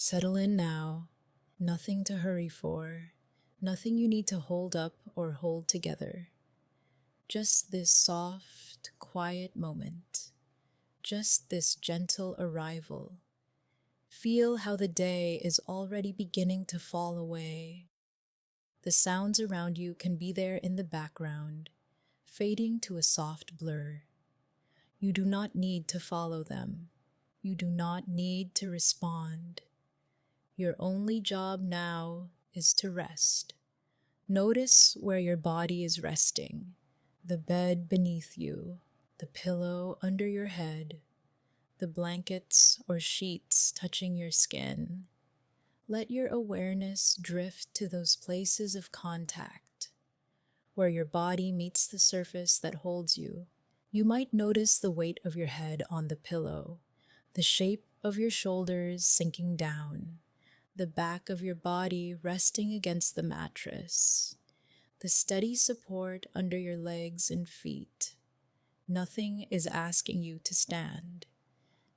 Settle in now, nothing to hurry for, nothing you need to hold up or hold together. Just this soft, quiet moment, just this gentle arrival. Feel how the day is already beginning to fall away. The sounds around you can be there in the background, fading to a soft blur. You do not need to follow them. You do not need to respond. Your only job now is to rest. Notice where your body is resting, the bed beneath you, the pillow under your head, the blankets or sheets touching your skin. Let your awareness drift to those places of contact, where your body meets the surface that holds you. You might notice the weight of your head on the pillow, the shape of your shoulders sinking down, the back of your body resting against the mattress, the steady support under your legs and feet. Nothing is asking you to stand.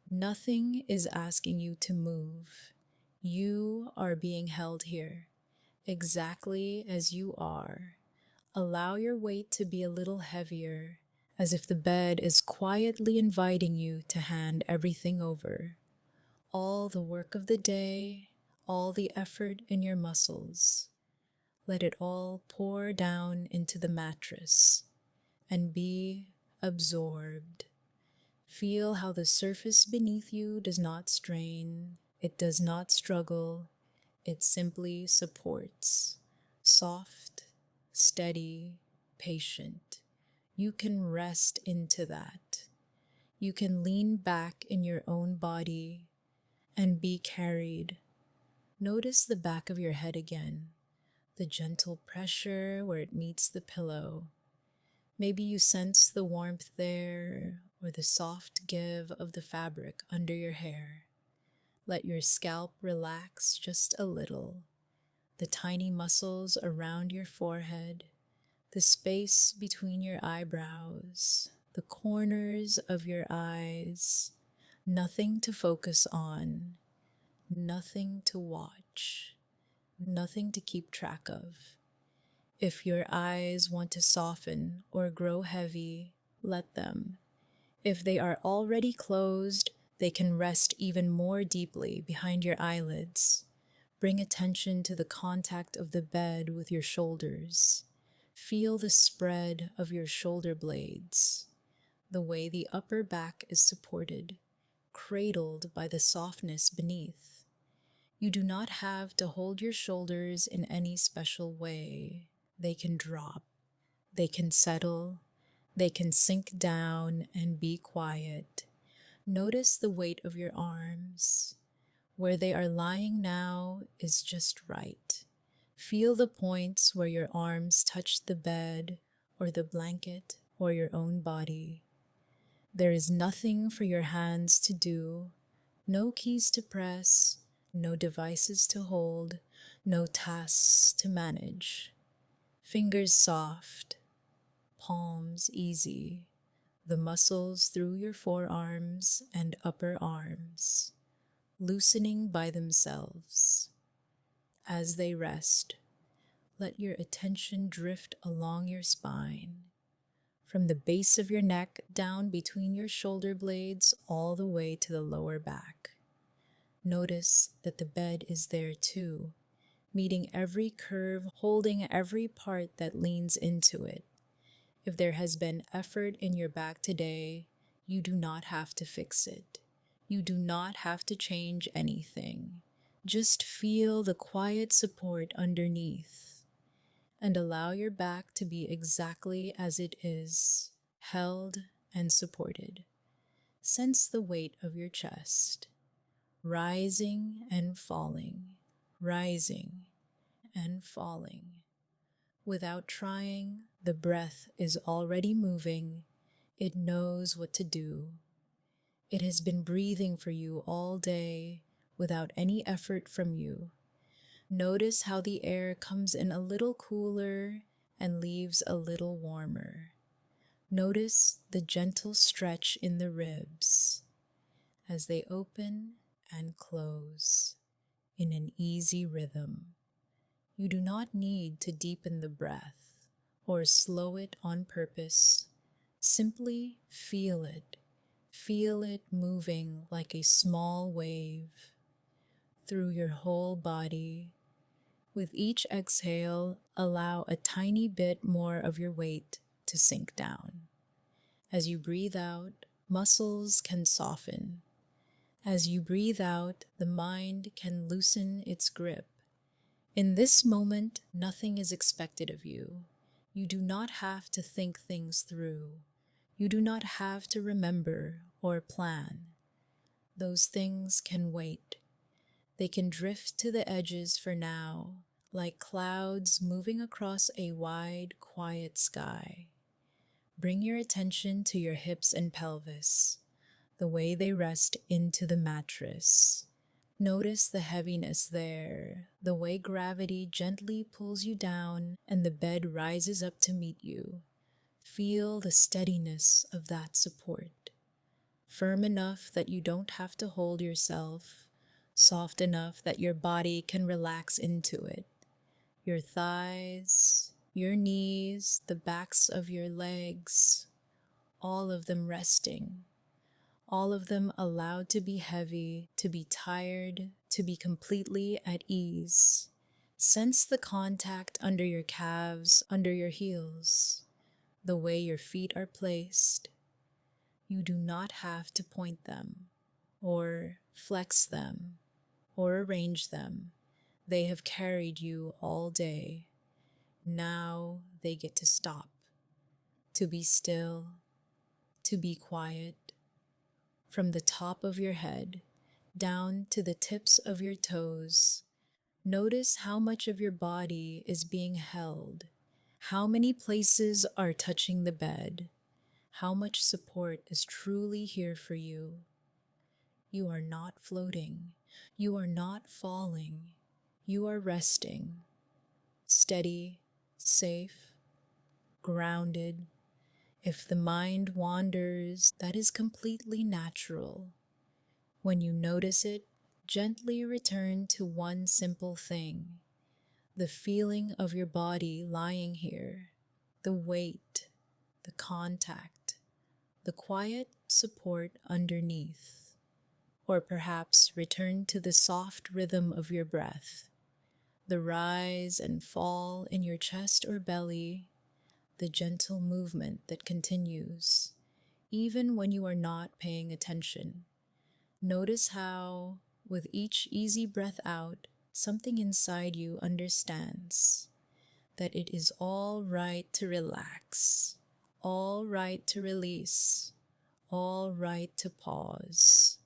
Nothing is asking you to move. You are being held here, exactly as you are. Allow your weight to be a little heavier, as if the bed is quietly inviting you to hand everything over. All the work of the day, all the effort in your muscles. Let it all pour down into the mattress and be absorbed. Feel how the surface beneath you does not strain, it does not struggle, it simply supports. Soft, steady, patient. You can rest into that. You can lean back in your own body and be carried. Notice the back of your head again, the gentle pressure where it meets the pillow. Maybe you sense the warmth there or the soft give of the fabric under your hair. Let your scalp relax just a little. The tiny muscles around your forehead, the space between your eyebrows, the corners of your eyes. Nothing to focus on. Nothing to watch, nothing to keep track of. If your eyes want to soften or grow heavy, let them. If they are already closed, they can rest even more deeply behind your eyelids. Bring attention to the contact of the bed with your shoulders. Feel the spread of your shoulder blades, the way the upper back is supported, cradled by the softness beneath. You do not have to hold your shoulders in any special way. They can drop, they can settle, they can sink down and be quiet. Notice the weight of your arms. Where they are lying now is just right. Feel the points where your arms touch the bed or the blanket or your own body. There is nothing for your hands to do, no keys to press, no devices to hold, no tasks to manage. Fingers soft, palms easy, the muscles through your forearms and upper arms, loosening by themselves. As they rest, let your attention drift along your spine, from the base of your neck down between your shoulder blades all the way to the lower back. Notice that the bed is there too, meeting every curve, holding every part that leans into it. If there has been effort in your back today, you do not have to fix it. You do not have to change anything. Just feel the quiet support underneath and allow your back to be exactly as it is, held and supported. Sense the weight of your chest, rising and falling, rising and falling. Without trying, the breath is already moving. It knows what to do. It has been breathing for you all day without any effort from you. Notice how the air comes in a little cooler and leaves a little warmer. Notice the gentle stretch in the ribs as they open and close. in an easy rhythm. You do not need to deepen the breath or slow it on purpose. Simply feel it. Feel it moving like a small wave through your whole body. With each exhale, allow a tiny bit more of your weight to sink down. As you breathe out, muscles can soften. As you breathe out, the mind can loosen its grip. In this moment, nothing is expected of you. You do not have to think things through. You do not have to remember or plan. Those things can wait. They can drift to the edges for now, like clouds moving across a wide, quiet sky. Bring your attention to your hips and pelvis, the way they rest into the mattress. Notice the heaviness there, the way gravity gently pulls you down and the bed rises up to meet you. Feel the steadiness of that support. Firm enough that you don't have to hold yourself, soft enough that your body can relax into it. Your thighs, your knees, the backs of your legs, all of them resting. All of them allowed to be heavy, to be tired, to be completely at ease. Sense the contact under your calves, under your heels, the way your feet are placed. You do not have to point them, or flex them, or arrange them. They have carried you all day. Now they get to stop, to be still, to be quiet. From the top of your head down to the tips of your toes, notice how much of your body is being held, how many places are touching the bed, how much support is truly here for you. You are not floating, you are not falling, you are resting, steady, safe, grounded. If the mind wanders, that is completely natural. When you notice it, gently return to one simple thing, the feeling of your body lying here, the weight, the contact, the quiet support underneath. Or perhaps return to the soft rhythm of your breath, the rise and fall in your chest or belly, the gentle movement that continues, even when you are not paying attention. Notice how, with each easy breath out, something inside you understands that it is all right to relax, all right to release, all right to pause.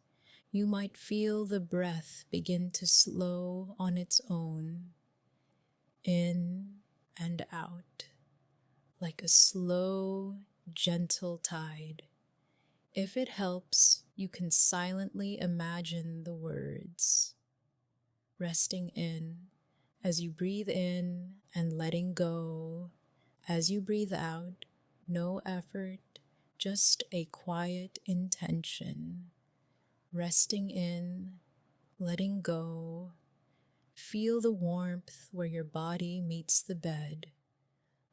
You might feel the breath begin to slow on its own, in and out, like a slow, gentle tide. If it helps, you can silently imagine the words, resting in as you breathe in and letting go as you breathe out. No effort, just a quiet intention. Resting in, letting go. Feel the warmth where your body meets the bed,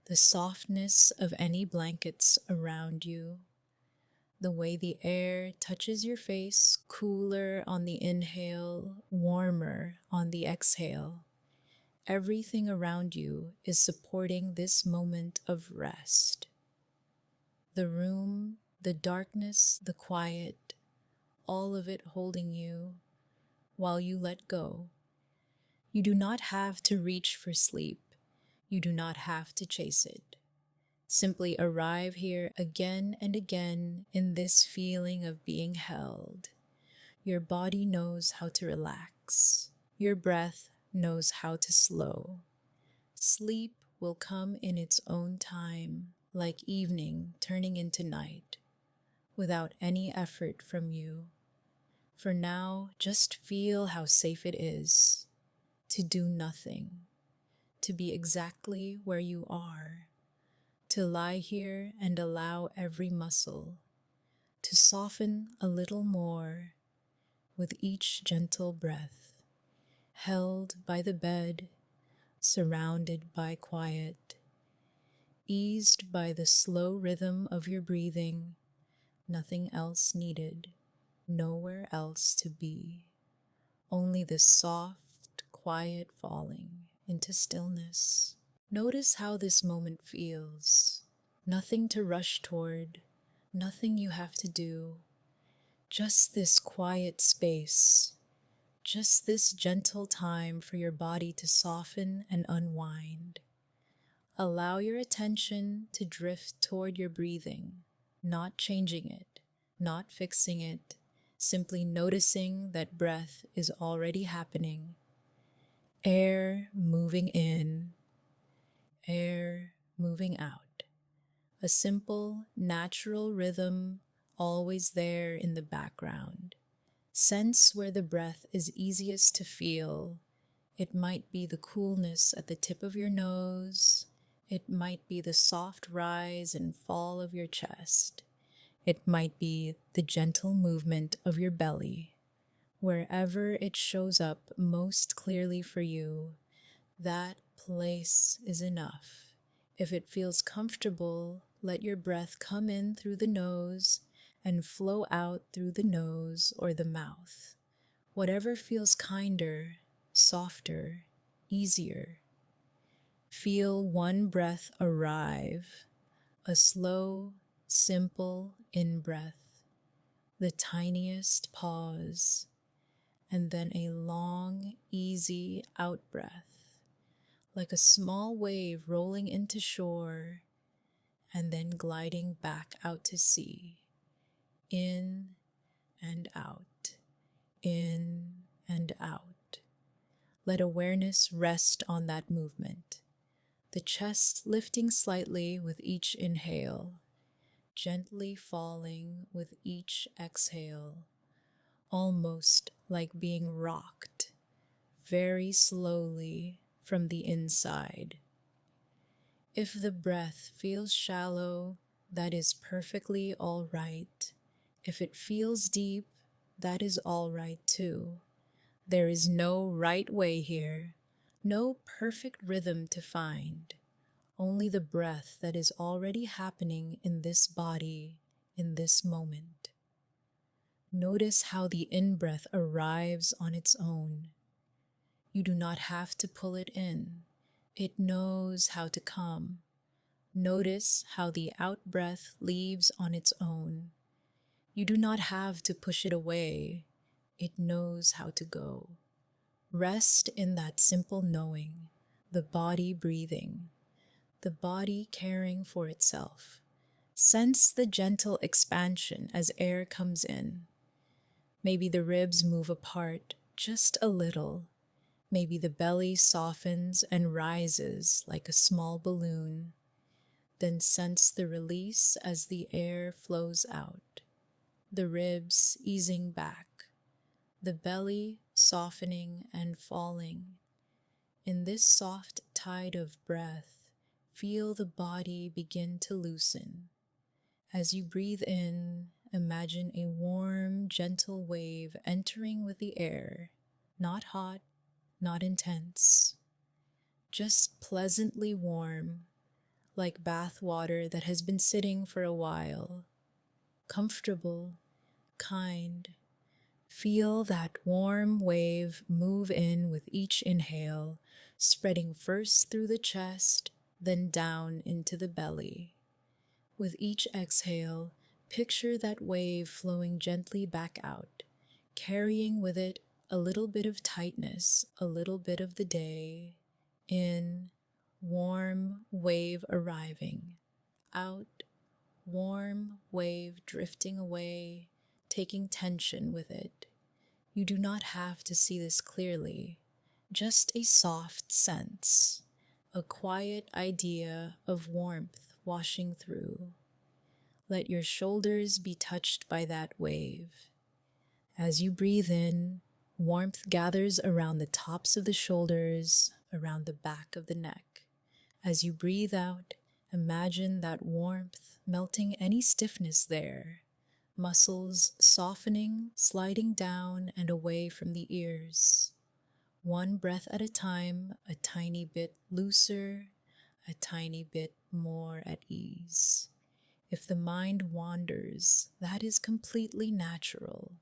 the softness of any blankets around you, the way the air touches your face, cooler on the inhale, warmer on the exhale. Everything around you is supporting this moment of rest. The room, the darkness, the quiet, all of it holding you while you let go. You do not have to reach for sleep. You do not have to chase it. Simply arrive here again and again in this feeling of being held. Your body knows how to relax. Your breath knows how to slow. Sleep will come in its own time, like evening turning into night, without any effort from you. For now, just feel how safe it is to do nothing, to be exactly where you are, to lie here and allow every muscle to soften a little more with each gentle breath. held by the bed, surrounded by quiet, eased by the slow rhythm of your breathing, nothing else needed, nowhere else to be, only this soft, quiet falling into stillness. Notice how this moment feels. Nothing to rush toward, nothing you have to do, just this quiet space, just this gentle time for your body to soften and unwind. Allow your attention to drift toward your breathing, not changing it, not fixing it, simply noticing that breath is already happening. Air moving in, air moving out. A simple, natural rhythm always there in the background. Sense where the breath is easiest to feel. It might be the coolness at the tip of your nose. It might be the soft rise and fall of your chest. It might be the gentle movement of your belly. Wherever it shows up most clearly for you, that place is enough. If it feels comfortable, let your breath come in through the nose and flow out through the nose or the mouth. Whatever feels kinder, softer, easier. Feel one breath arrive, a slow, simple in-breath, the tiniest pause, and then a long, easy out-breath, like a small wave rolling into shore and then gliding back out to sea. In and out, in and out. Let awareness rest on that movement. The chest lifting slightly with each inhale, gently falling with each exhale, almost like being rocked very slowly from the inside. If the breath feels shallow, that is perfectly all right. If it feels deep, that is all right too. There is no right way here, no perfect rhythm to find, only the breath that is already happening in this body, in this moment. Notice how the in-breath arrives on its own. You do not have to pull it in. It knows how to come. Notice how the out-breath leaves on its own. You do not have to push it away. It knows how to go. Rest in that simple knowing, the body breathing, the body caring for itself. Sense the gentle expansion as air comes in. Maybe the ribs move apart just a little. Maybe the belly softens and rises like a small balloon. Then sense the release as the air flows out. The ribs easing back. The belly softening and falling. In this soft tide of breath, feel the body begin to loosen. As you breathe in, imagine a warm, gentle wave entering with the air, not hot, not intense, just pleasantly warm, like bath water that has been sitting for a while, comfortable, kind. Feel that warm wave move in with each inhale, spreading first through the chest, then down into the belly. With each exhale, picture that wave flowing gently back out, carrying with it a little bit of tightness, a little bit of the day. In, warm wave arriving. Out, warm wave drifting away, taking tension with it. You do not have to see this clearly, just a soft sense, a quiet idea of warmth washing through. Let your shoulders be touched by that wave. As you breathe in, warmth gathers around the tops of the shoulders, around the back of the neck. As you breathe out, imagine that warmth melting any stiffness there, muscles softening, sliding down and away from the ears. one breath at a time, a tiny bit looser, a tiny bit more at ease. If the mind wanders, that is completely natural.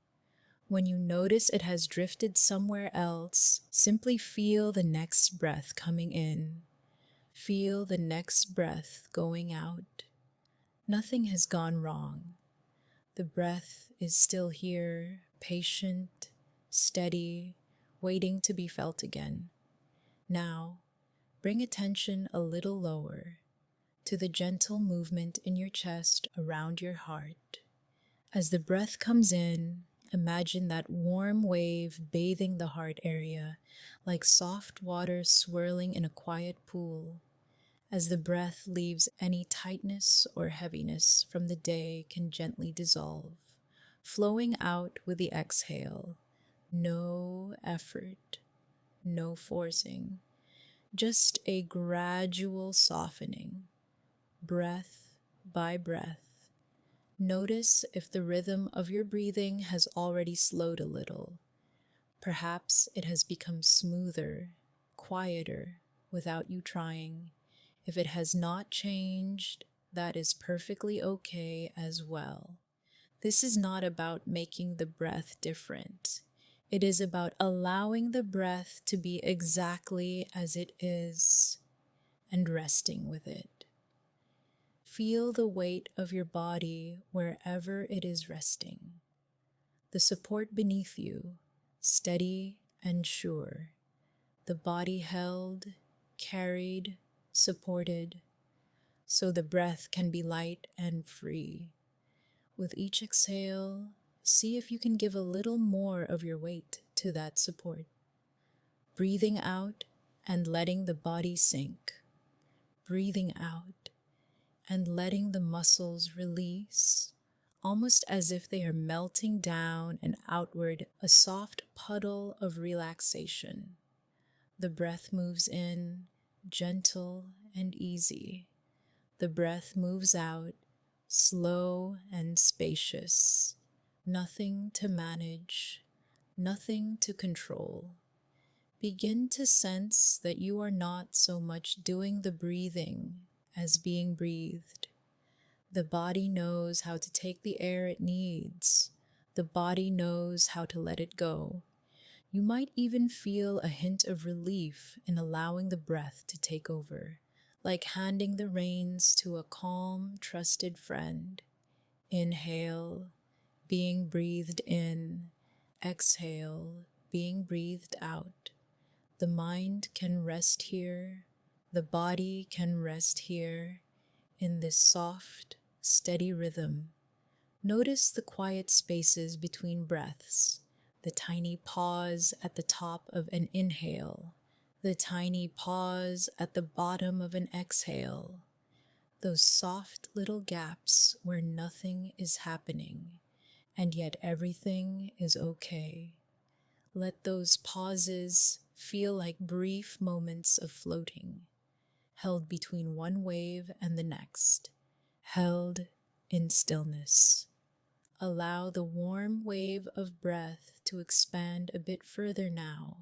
When you notice it has drifted somewhere else, simply feel the next breath coming in. Feel the next breath going out. Nothing has gone wrong. The breath is still here, patient, steady, waiting to be felt again. Now, bring attention a little lower to the gentle movement in your chest around your heart. As the breath comes in, imagine that warm wave bathing the heart area, like soft water swirling in a quiet pool. As the breath leaves, any tightness or heaviness from the day can gently dissolve, flowing out with the exhale. No effort, no forcing, just a gradual softening, breath by breath. Notice if the rhythm of your breathing has already slowed a little. Perhaps it has become smoother, quieter, without you trying. If it has not changed, that is perfectly okay as well. This is not about making the breath different. It is about allowing the breath to be exactly as it is and resting with it. Feel the weight of your body wherever it is resting. The support beneath you, steady and sure. The body held, carried, supported, so the breath can be light and free. With each exhale, see if you can give a little more of your weight to that support. Breathing out and letting the body sink. Breathing out and letting the muscles release, almost as if they are melting down and outward, a soft puddle of relaxation. The breath moves in, gentle and easy. The breath moves out, slow and spacious. Nothing to manage, nothing to control. Begin to sense that you are not so much doing the breathing as being breathed. The body knows how to take the air it needs. The body knows how to let it go. You might even feel a hint of relief in allowing the breath to take over, like handing the reins to a calm, trusted friend. Inhale, being breathed in. Exhale, being breathed out. The mind can rest here. The body can rest here in this soft, steady rhythm. Notice the quiet spaces between breaths, the tiny pause at the top of an inhale, the tiny pause at the bottom of an exhale, those soft little gaps where nothing is happening, and yet everything is okay. Let those pauses feel like brief moments of floating, held between one wave and the next, held in stillness. Allow the warm wave of breath to expand a bit further now.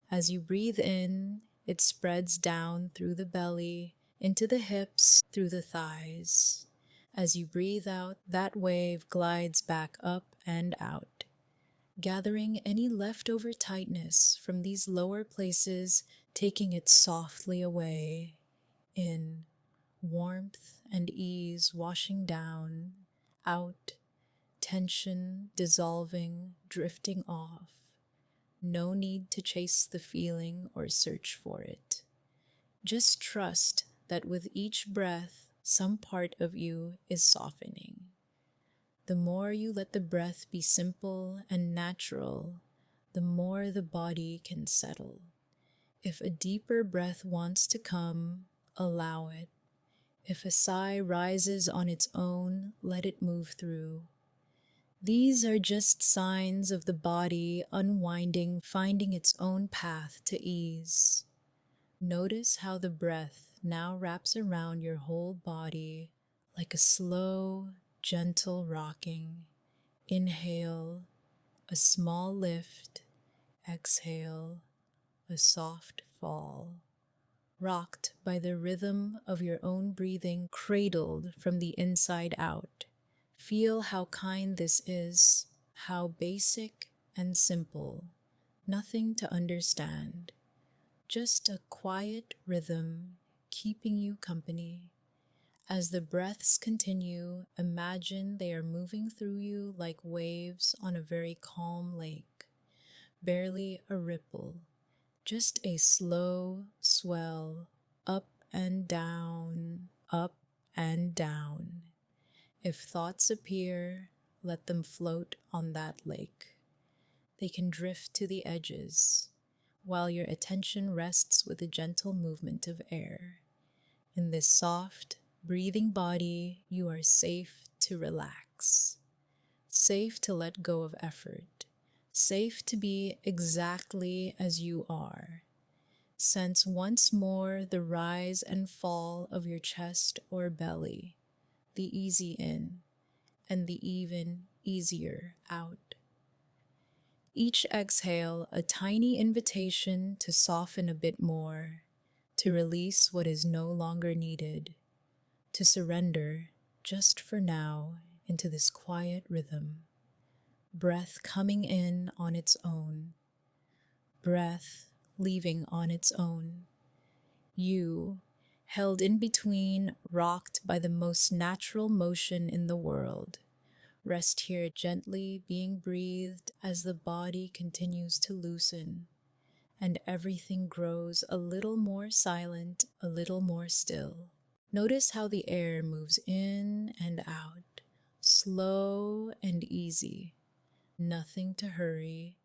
As you breathe in, it spreads down through the belly, into the hips, through the thighs. As you breathe out, that wave glides back up and out, gathering any leftover tightness from these lower places, taking it softly away. In, warmth and ease washing down, out, tension dissolving, drifting off. No need to chase the feeling or search for it. Just trust that with each breath, some part of you is softening. The more you let the breath be simple and natural, the more the body can settle. If a deeper breath wants to come, allow it. If a sigh rises on its own, let it move through. These are just signs of the body unwinding, finding its own path to ease. Notice how the breath now wraps around your whole body like a slow, gentle rocking. Inhale, a small lift. Exhale, a soft fall, rocked by the rhythm of your own breathing, cradled from the inside out. Feel how kind this is, how basic and simple, nothing to understand, just a quiet rhythm keeping you company. As the breaths continue, imagine they are moving through you like waves on a very calm lake, barely a ripple, just a slow swell, up and down, up and down. If thoughts appear, let them float on that lake. They can drift to the edges, while your attention rests with a gentle movement of air. In this soft, breathing body, you are safe to relax, safe to let go of effort, safe to be exactly as you are. Sense once more the rise and fall of your chest or belly, the easy in and the even easier out. Each exhale, a tiny invitation to soften a bit more, to release what is no longer needed, to surrender, just for now, into this quiet rhythm. Breath coming in on its own, breath leaving on its own. You, held in between, rocked by the most natural motion in the world. Rest here gently, being breathed as the body continues to loosen, and everything grows a little more silent, a little more still. Notice how the air moves in and out, slow and easy. Nothing to hurry,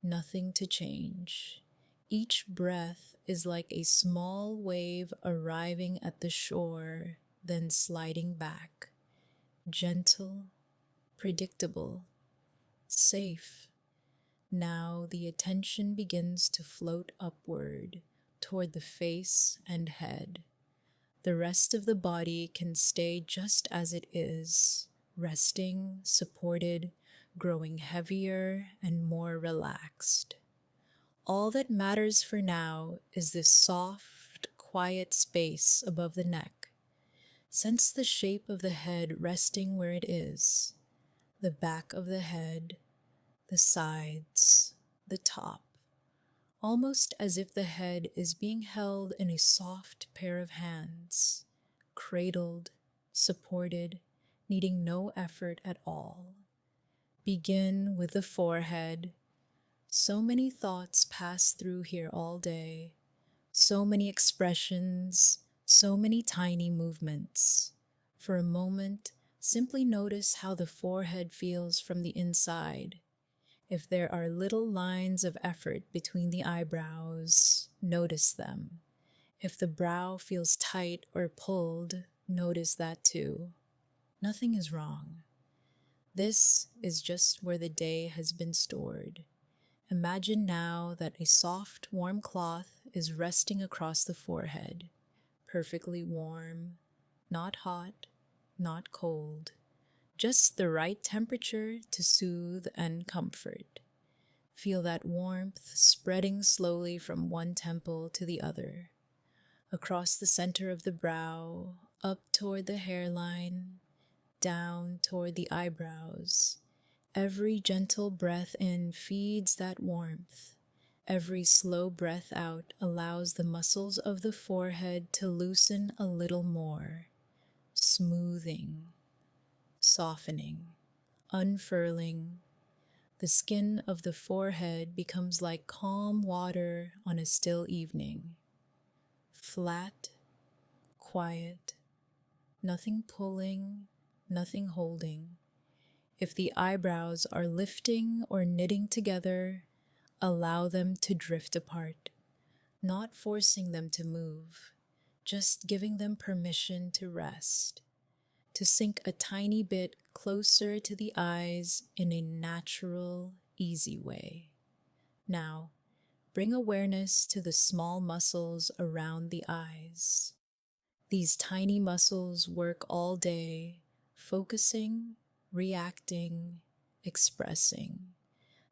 nothing to change. Each breath is like a small wave arriving at the shore, then sliding back. Gentle, predictable, safe. Now the attention begins to float upward toward the face and head. The rest of the body can stay just as it is, resting, supported, growing heavier and more relaxed. All that matters for now is this soft, quiet space above the neck. Sense the shape of the head resting where it is, the back of the head, the sides, the top, almost as if the head is being held in a soft pair of hands, cradled, supported, needing no effort at all. Begin with the forehead. So many thoughts pass through here all day, so many expressions, so many tiny movements. For a moment, simply notice how the forehead feels from the inside. If there are little lines of effort between the eyebrows, notice them. If the brow feels tight or pulled, notice that too. Nothing is wrong. This is just where the day has been stored. Imagine now that a soft, warm cloth is resting across the forehead, perfectly warm, not hot, not cold, just the right temperature to soothe and comfort. Feel that warmth spreading slowly from one temple to the other, across the center of the brow, up toward the hairline, down toward the eyebrows. Every gentle breath in feeds that warmth. Every slow breath out allows the muscles of the forehead to loosen a little more, smoothing, softening, unfurling. The skin of the forehead becomes like calm water on a still evening. Flat, quiet, nothing pulling, nothing holding. If the eyebrows are lifting or knitting together, allow them to drift apart, not forcing them to move, just giving them permission to rest, to sink a tiny bit closer to the eyes in a natural, easy way. Now, bring awareness to the small muscles around the eyes. These tiny muscles work all day, focusing, reacting, expressing.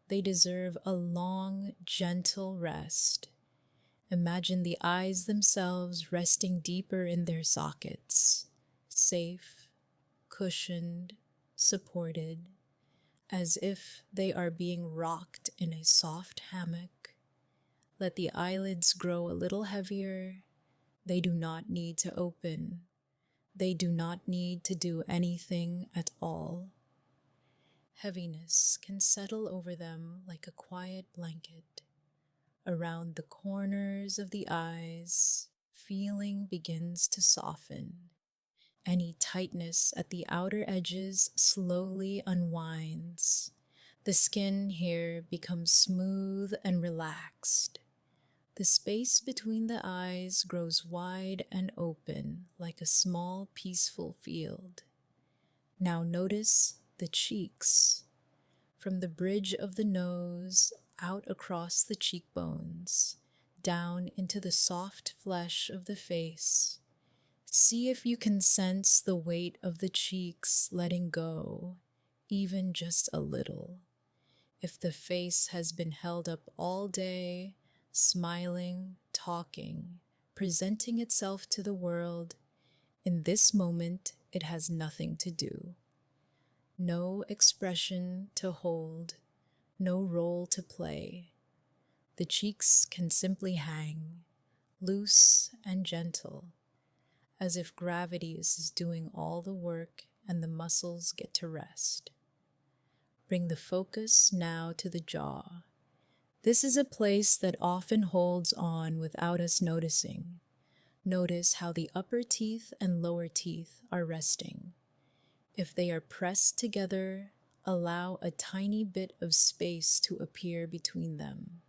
They deserve a long, gentle rest. Imagine the eyes themselves resting deeper in their sockets, safe, cushioned, supported, as if they are being rocked in a soft hammock. Let the eyelids grow a little heavier. They do not need to open. They do not need to do anything at all. Heaviness can settle over them like a quiet blanket. Around the corners of the eyes, feeling begins to soften. Any tightness at the outer edges slowly unwinds. The skin here becomes smooth and relaxed. The space between the eyes grows wide and open like a small, peaceful field. Now notice the cheeks. From the bridge of the nose out across the cheekbones, down into the soft flesh of the face. See if you can sense the weight of the cheeks letting go, even just a little. If the face has been held up all day, smiling, talking, presenting itself to the world, in this moment it has nothing to do. No expression to hold, no role to play. The cheeks can simply hang, loose and gentle, as if gravity is doing all the work and the muscles get to rest. Bring the focus now to the jaw. This is a place that often holds on without us noticing. Notice how the upper teeth and lower teeth are resting. If they are pressed together, allow a tiny bit of space to appear between them.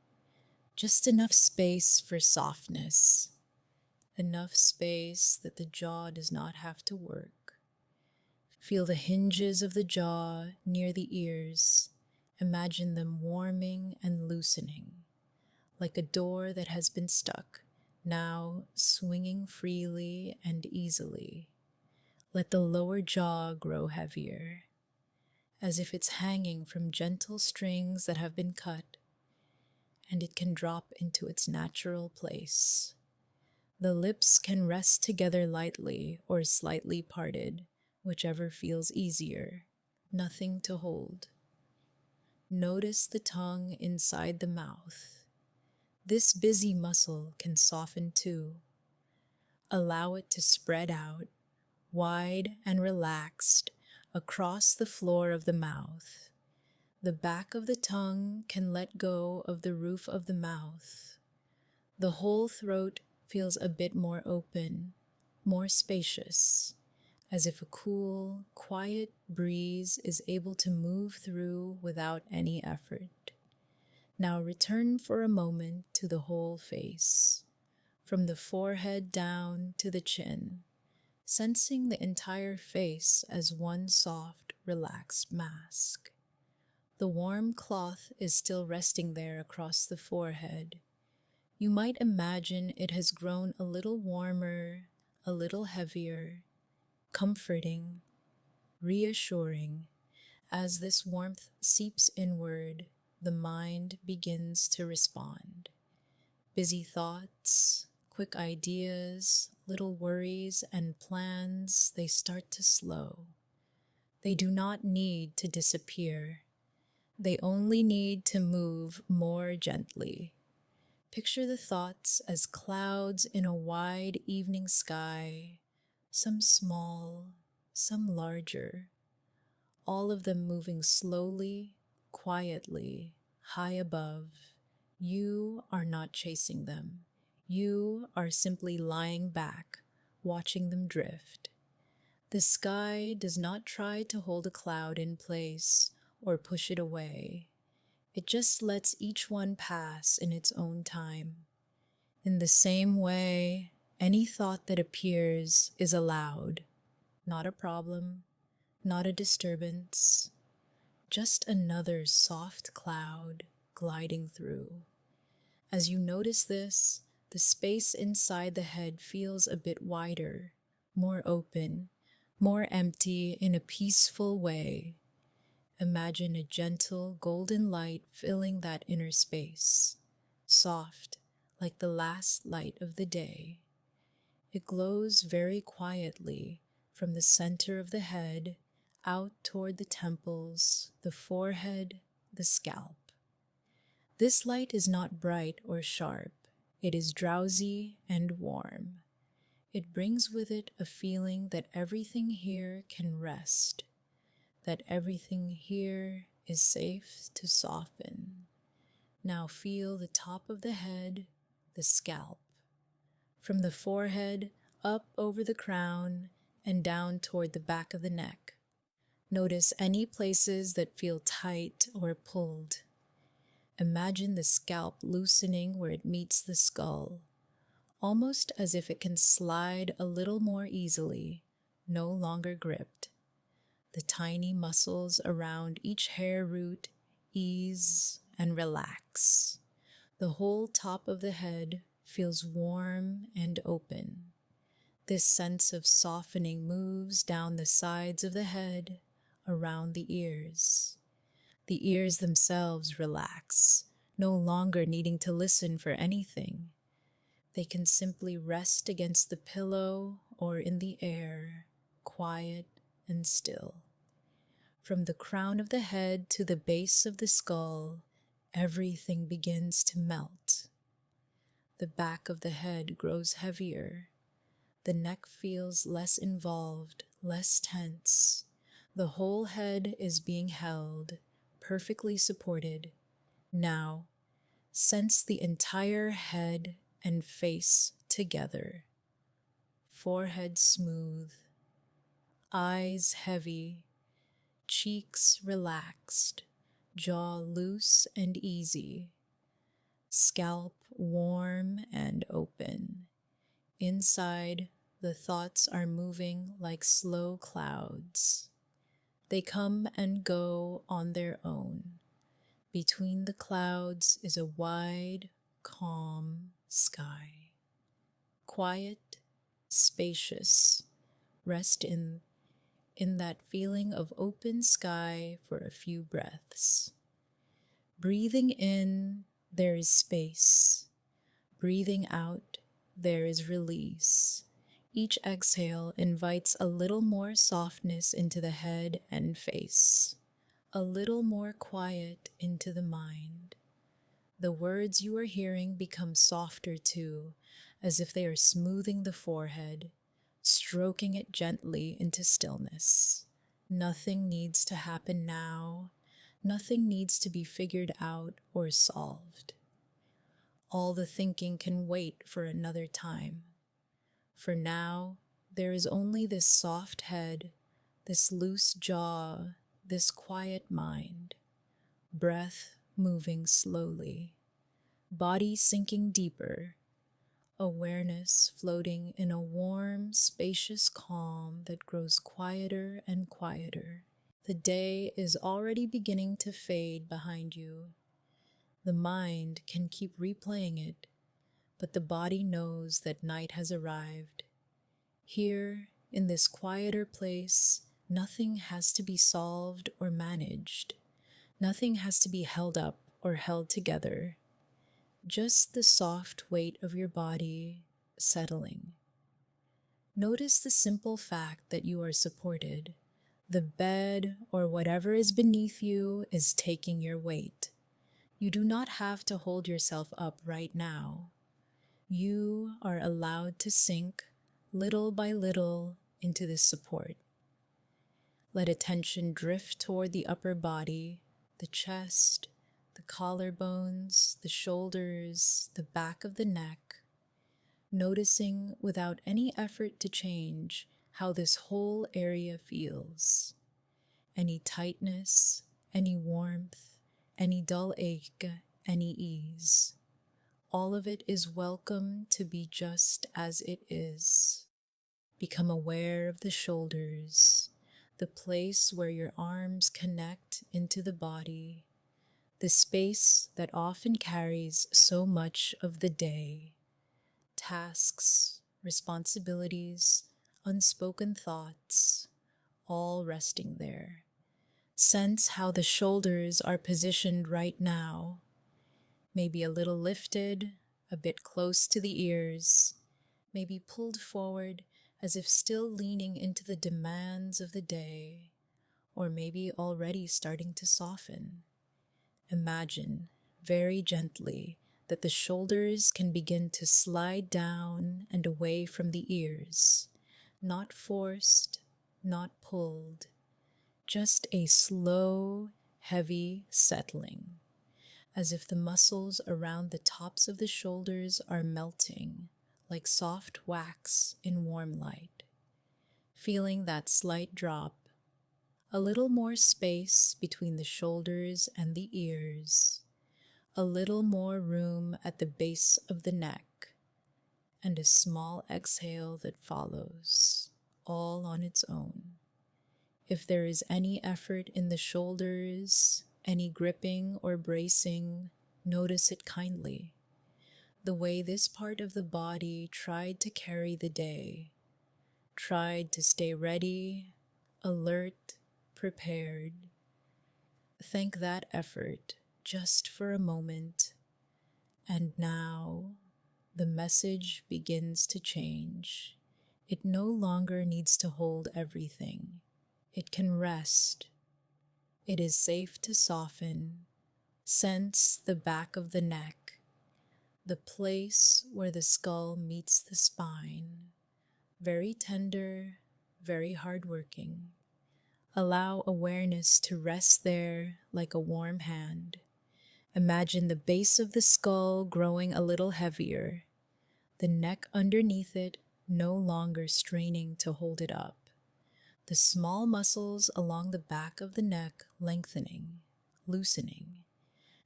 Just enough space for softness. Enough space that the jaw does not have to work. Feel the hinges of the jaw near the ears. Imagine them warming and loosening, like a door that has been stuck, now swinging freely and easily. Let the lower jaw grow heavier, as if it's hanging from gentle strings that have been cut, and it can drop into its natural place. The lips can rest together lightly or slightly parted, whichever feels easier. Nothing to hold. Notice the tongue inside the mouth. This busy muscle can soften too. Allow it to spread out, wide and relaxed, across the floor of the mouth. The back of the tongue can let go of the roof of the mouth. The whole throat feels a bit more open, more spacious, as if a cool, quiet breeze is able to move through without any effort. Now return for a moment to the whole face, from the forehead down to the chin, sensing the entire face as one soft, relaxed mask. The warm cloth is still resting there across the forehead. You might imagine it has grown a little warmer, a little heavier, comforting, reassuring. As this warmth seeps inward, the mind begins to respond. Busy thoughts, quick ideas, little worries and plans, they start to slow. They do not need to disappear. They only need to move more gently. Picture the thoughts as clouds in a wide evening sky, some small, some larger, all of them moving slowly, quietly, high above. You are not chasing them. You are simply lying back, watching them drift. The sky does not try to hold a cloud in place or push it away. It just lets each one pass in its own time. In the same way, any thought that appears is allowed, not a problem, not a disturbance, just another soft cloud gliding through. As you notice this, the space inside the head feels a bit wider, more open, more empty in a peaceful way. Imagine a gentle golden light filling that inner space, soft, like the last light of the day. It glows very quietly from the center of the head out toward the temples, the forehead, the scalp. This light is not bright or sharp. It is drowsy and warm. It brings with it a feeling that everything here can rest, that everything here is safe to soften. Now feel the top of the head, the scalp. From the forehead up over the crown and down toward the back of the neck. Notice any places that feel tight or pulled. Imagine the scalp loosening where it meets the skull, almost as if it can slide a little more easily, no longer gripped. The tiny muscles around each hair root ease and relax. The whole top of the head feels warm and open. This sense of softening moves down the sides of the head, around the ears. The ears themselves relax, no longer needing to listen for anything. They can simply rest against the pillow or in the air, quiet and still. From the crown of the head to the base of the skull, everything begins to melt. The back of the head grows heavier. The neck feels less involved, less tense. The whole head is being held, perfectly supported. Now, sense the entire head and face together. Forehead smooth, eyes heavy, cheeks relaxed, jaw loose and easy, scalp warm and open. Inside, the thoughts are moving like slow clouds. They come and go on their own. Between the clouds is a wide, calm sky. Quiet, spacious. Rest in that feeling of open sky for a few breaths. Breathing in, there is space. Breathing out, there is release. Each exhale invites a little more softness into the head and face, a little more quiet into the mind. The words you are hearing become softer too, as if they are smoothing the forehead, stroking it gently into stillness. Nothing needs to happen now. Nothing needs to be figured out or solved. All the thinking can wait for another time. For now, there is only this soft head, this loose jaw, this quiet mind. Breath moving slowly. Body sinking deeper. Awareness floating in a warm, spacious calm that grows quieter and quieter. The day is already beginning to fade behind you. The mind can keep replaying it, but the body knows that night has arrived. Here, in this quieter place, nothing has to be solved or managed. Nothing has to be held up or held together. Just the soft weight of your body settling. Notice the simple fact that you are supported. The bed or whatever is beneath you is taking your weight. You do not have to hold yourself up right now. You are allowed to sink little by little into this support. Let attention drift toward the upper body, the chest, the collarbones, the shoulders, the back of the neck, noticing without any effort to change how this whole area feels. Any tightness, any warmth, any dull ache, any ease. All of it is welcome to be just as it is. Become aware of the shoulders, the place where your arms connect into the body, the space that often carries so much of the day. Tasks, responsibilities, unspoken thoughts, all resting there. Sense how the shoulders are positioned right now, maybe a little lifted, a bit close to the ears, maybe pulled forward as if still leaning into the demands of the day, or maybe already starting to soften. Imagine, very gently, that the shoulders can begin to slide down and away from the ears, not forced, not pulled, just a slow, heavy settling, as if the muscles around the tops of the shoulders are melting like soft wax in warm light. Feeling that slight drop, a little more space between the shoulders and the ears, a little more room at the base of the neck, and a small exhale that follows, all on its own. If there is any effort in the shoulders, any gripping or bracing, notice it kindly. The way this part of the body tried to carry the day, tried to stay ready, alert, prepared. Thank that effort just for a moment. And now the message begins to change. It no longer needs to hold everything. It can rest. It is safe to soften. Sense the back of the neck, the place where the skull meets the spine. Very tender, very hardworking. Allow awareness to rest there like a warm hand. Imagine the base of the skull growing a little heavier, the neck underneath it no longer straining to hold it up, the small muscles along the back of the neck lengthening, loosening,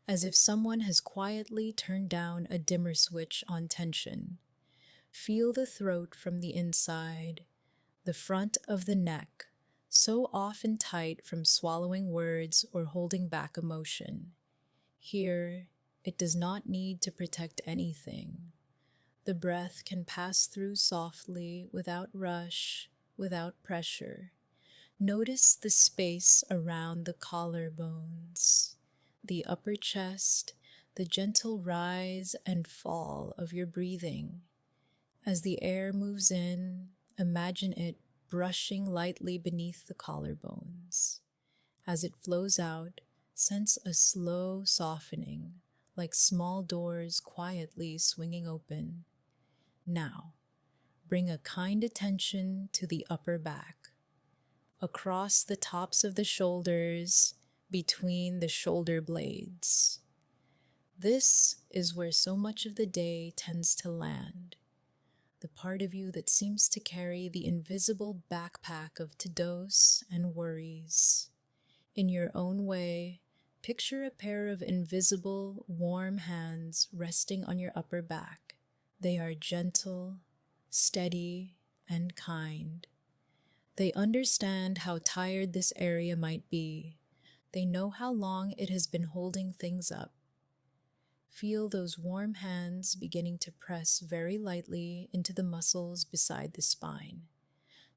as if someone has quietly turned down a dimmer switch on tension. Feel the throat from the inside, the front of the neck, so often tight from swallowing words or holding back emotion. Here, it does not need to protect anything. The breath can pass through softly, without rush, without pressure. Notice the space around the collarbones, the upper chest, the gentle rise and fall of your breathing. As the air moves in, imagine it brushing lightly beneath the collarbones. As it flows out, sense a slow softening, like small doors quietly swinging open. Now, bring a kind attention to the upper back, across the tops of the shoulders, between the shoulder blades. This is where so much of the day tends to land, the part of you that seems to carry the invisible backpack of to-dos and worries. In your own way, picture a pair of invisible, warm hands resting on your upper back. They are gentle, steady, and kind. They understand how tired this area might be. They know how long it has been holding things up. Feel those warm hands beginning to press very lightly into the muscles beside the spine.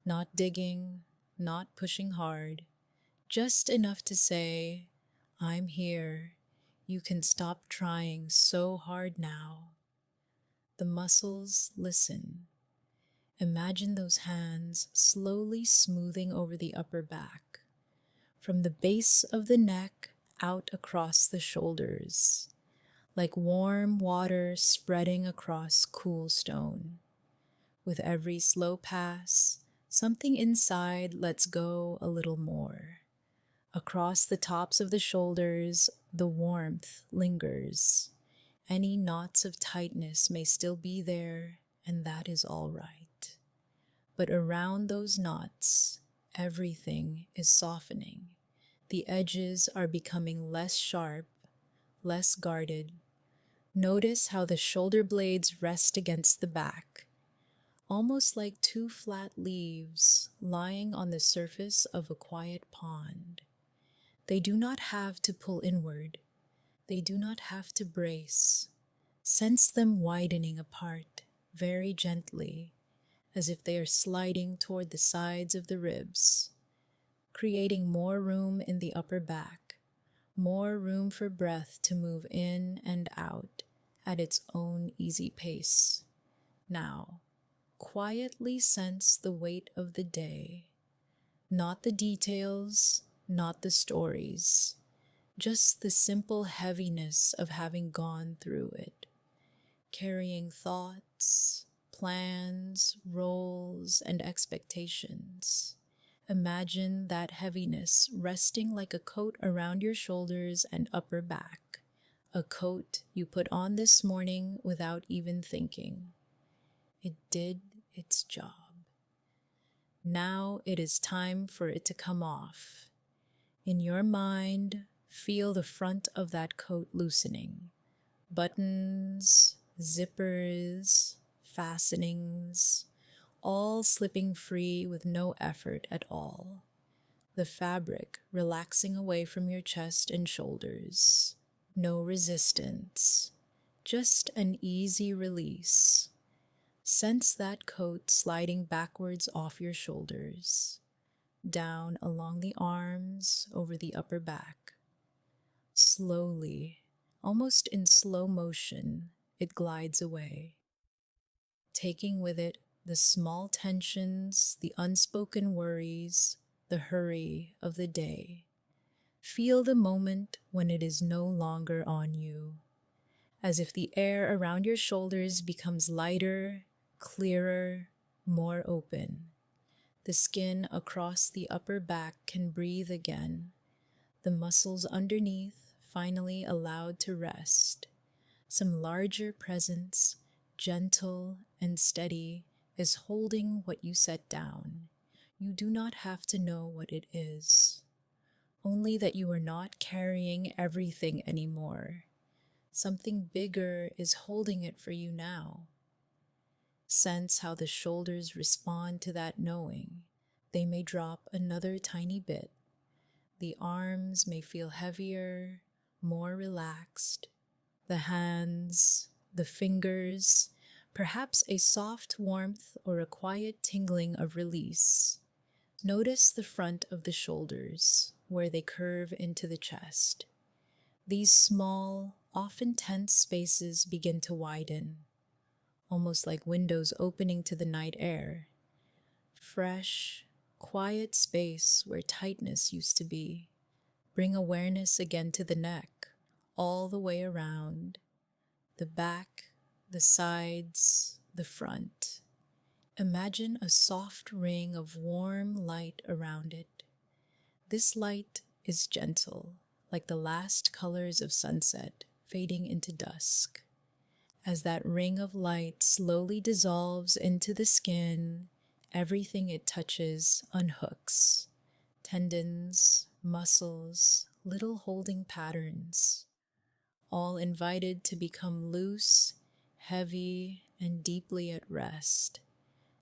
Not digging, not pushing hard, just enough to say, I'm here. You can stop trying so hard now. The muscles listen. Imagine those hands slowly smoothing over the upper back, from the base of the neck out across the shoulders, like warm water spreading across cool stone. With every slow pass, something inside lets go a little more. Across the tops of the shoulders, the warmth lingers. Any knots of tightness may still be there, and that is all right. But around those knots, everything is softening. The edges are becoming less sharp, less guarded. Notice how the shoulder blades rest against the back, almost like two flat leaves lying on the surface of a quiet pond. They do not have to pull inward. They do not have to brace. Sense them widening apart, very gently, as if they are sliding toward the sides of the ribs, creating more room in the upper back, more room for breath to move in and out at its own easy pace. Now, quietly sense the weight of the day, not the details, not the stories, just the simple heaviness of having gone through it, carrying thoughts, plans, roles, and expectations. Imagine that heaviness resting like a coat around your shoulders and upper back, a coat you put on this morning without even thinking. It did its job. Now it is time for it to come off. In your mind, feel the front of that coat loosening. Buttons, zippers, fastenings, all slipping free with no effort at all. The fabric relaxing away from your chest and shoulders. No resistance, just an easy release. Sense that coat sliding backwards off your shoulders, down along the arms, over the upper back. Slowly, almost in slow motion, it glides away, taking with it the small tensions, the unspoken worries, the hurry of the day. Feel the moment when it is no longer on you, as if the air around your shoulders becomes lighter, clearer, more open. The skin across the upper back can breathe again, the muscles underneath finally allowed to rest. Some larger presence, gentle and steady, is holding what you set down. You do not have to know what it is, only that you are not carrying everything anymore. Something bigger is holding it for you now. Sense how the shoulders respond to that knowing. They may drop another tiny bit. The arms may feel heavier, more relaxed. The hands, the fingers, perhaps a soft warmth or a quiet tingling of release. Notice the front of the shoulders, where they curve into the chest. These small, often tense spaces begin to widen, almost like windows opening to the night air. Fresh, quiet space where tightness used to be. Bring awareness again to the neck, all the way around, the back, the sides, the front. Imagine a soft ring of warm light around it. This light is gentle, like the last colors of sunset fading into dusk. As that ring of light slowly dissolves into the skin, everything it touches unhooks. Tendons, muscles, little holding patterns, all invited to become loose, heavy, and deeply at rest.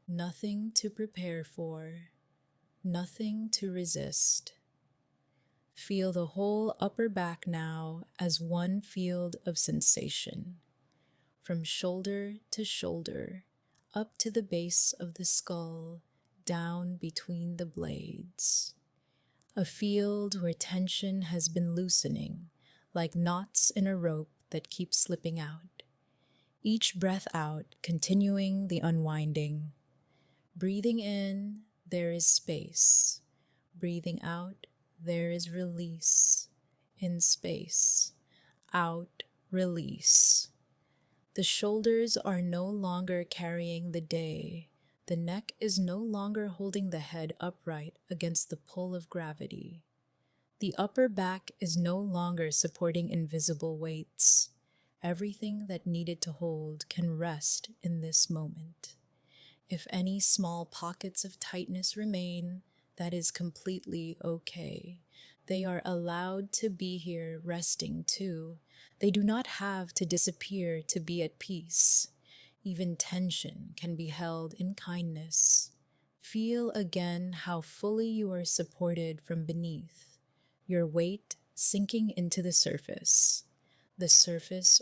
Nothing to prepare for, nothing to resist. Feel the whole upper back now as one field of sensation, from shoulder to shoulder, up to the base of the skull, down between the blades. A field where tension has been loosening, like knots in a rope that keep slipping out. Each breath out, continuing the unwinding. Breathing in, there is space. Breathing out, there is release. In space. Out, release. The shoulders are no longer carrying the day. The neck is no longer holding the head upright against the pull of gravity. The upper back is no longer supporting invisible weights. Everything that needed to hold can rest in this moment. If any small pockets of tightness remain, that is completely okay. They are allowed to be here resting too. They do not have to disappear to be at peace. Even tension can be held in kindness. Feel again how fully you are supported from beneath, your weight sinking into the surface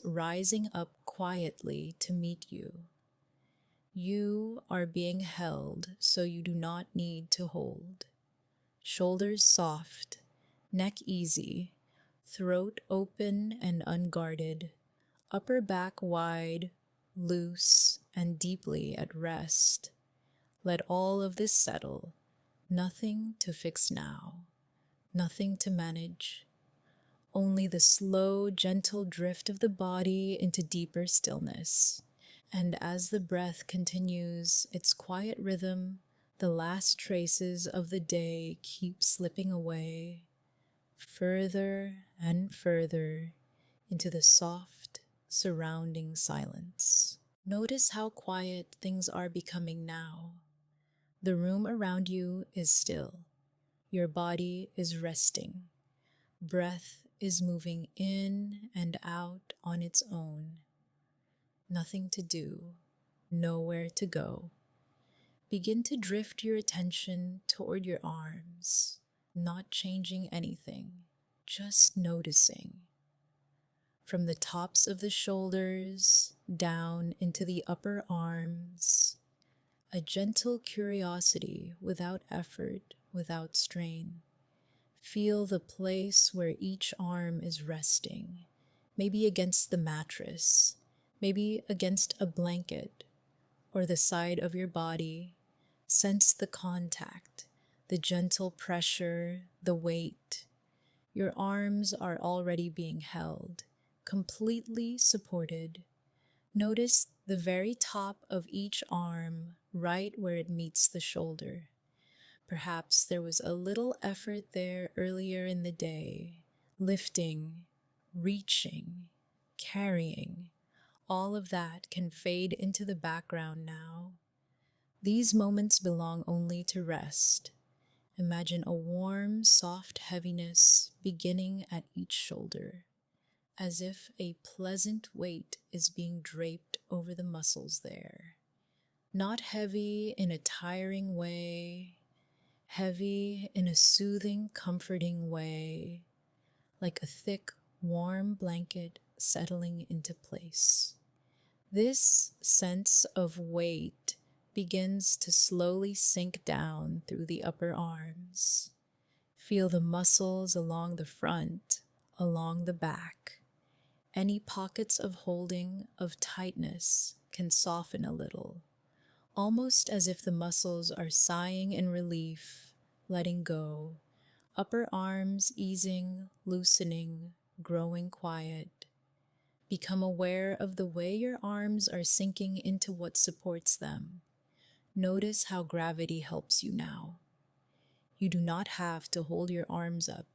rising up quietly to meet you. You are being held so you do not need to hold. Shoulders soft, neck easy, throat open and unguarded, upper back wide, loose, and deeply at rest. Let all of this settle. Nothing to fix now, nothing to manage. Only the slow, gentle drift of the body into deeper stillness. And as the breath continues its quiet rhythm, the last traces of the day keep slipping away, further and further into the soft, surrounding silence. Notice how quiet things are becoming now. The room around you is still. Your body is resting. Breath is moving in and out on its own. Nothing to do, nowhere to go. Begin to drift your attention toward your arms, not changing anything, just noticing. From the tops of the shoulders down into the upper arms, a gentle curiosity without effort, without strain. Feel the place where each arm is resting, maybe against the mattress, maybe against a blanket, or the side of your body. Sense the contact, the gentle pressure, the weight. Your arms are already being held, completely supported. Notice the very top of each arm, right where it meets the shoulder. Perhaps there was a little effort there earlier in the day, lifting, reaching, carrying. All of that can fade into the background now. These moments belong only to rest. Imagine a warm, soft heaviness beginning at each shoulder, as if a pleasant weight is being draped over the muscles there. Not heavy in a tiring way, heavy in a soothing, comforting way, like a thick, warm blanket settling into place. This sense of weight begins to slowly sink down through the upper arms. Feel the muscles along the front, along the back. Any pockets of holding, of tightness, can soften a little, almost as if the muscles are sighing in relief, letting go. Upper arms easing, loosening, growing quiet. Become aware of the way your arms are sinking into what supports them. Notice how gravity helps you now. You do not have to hold your arms up.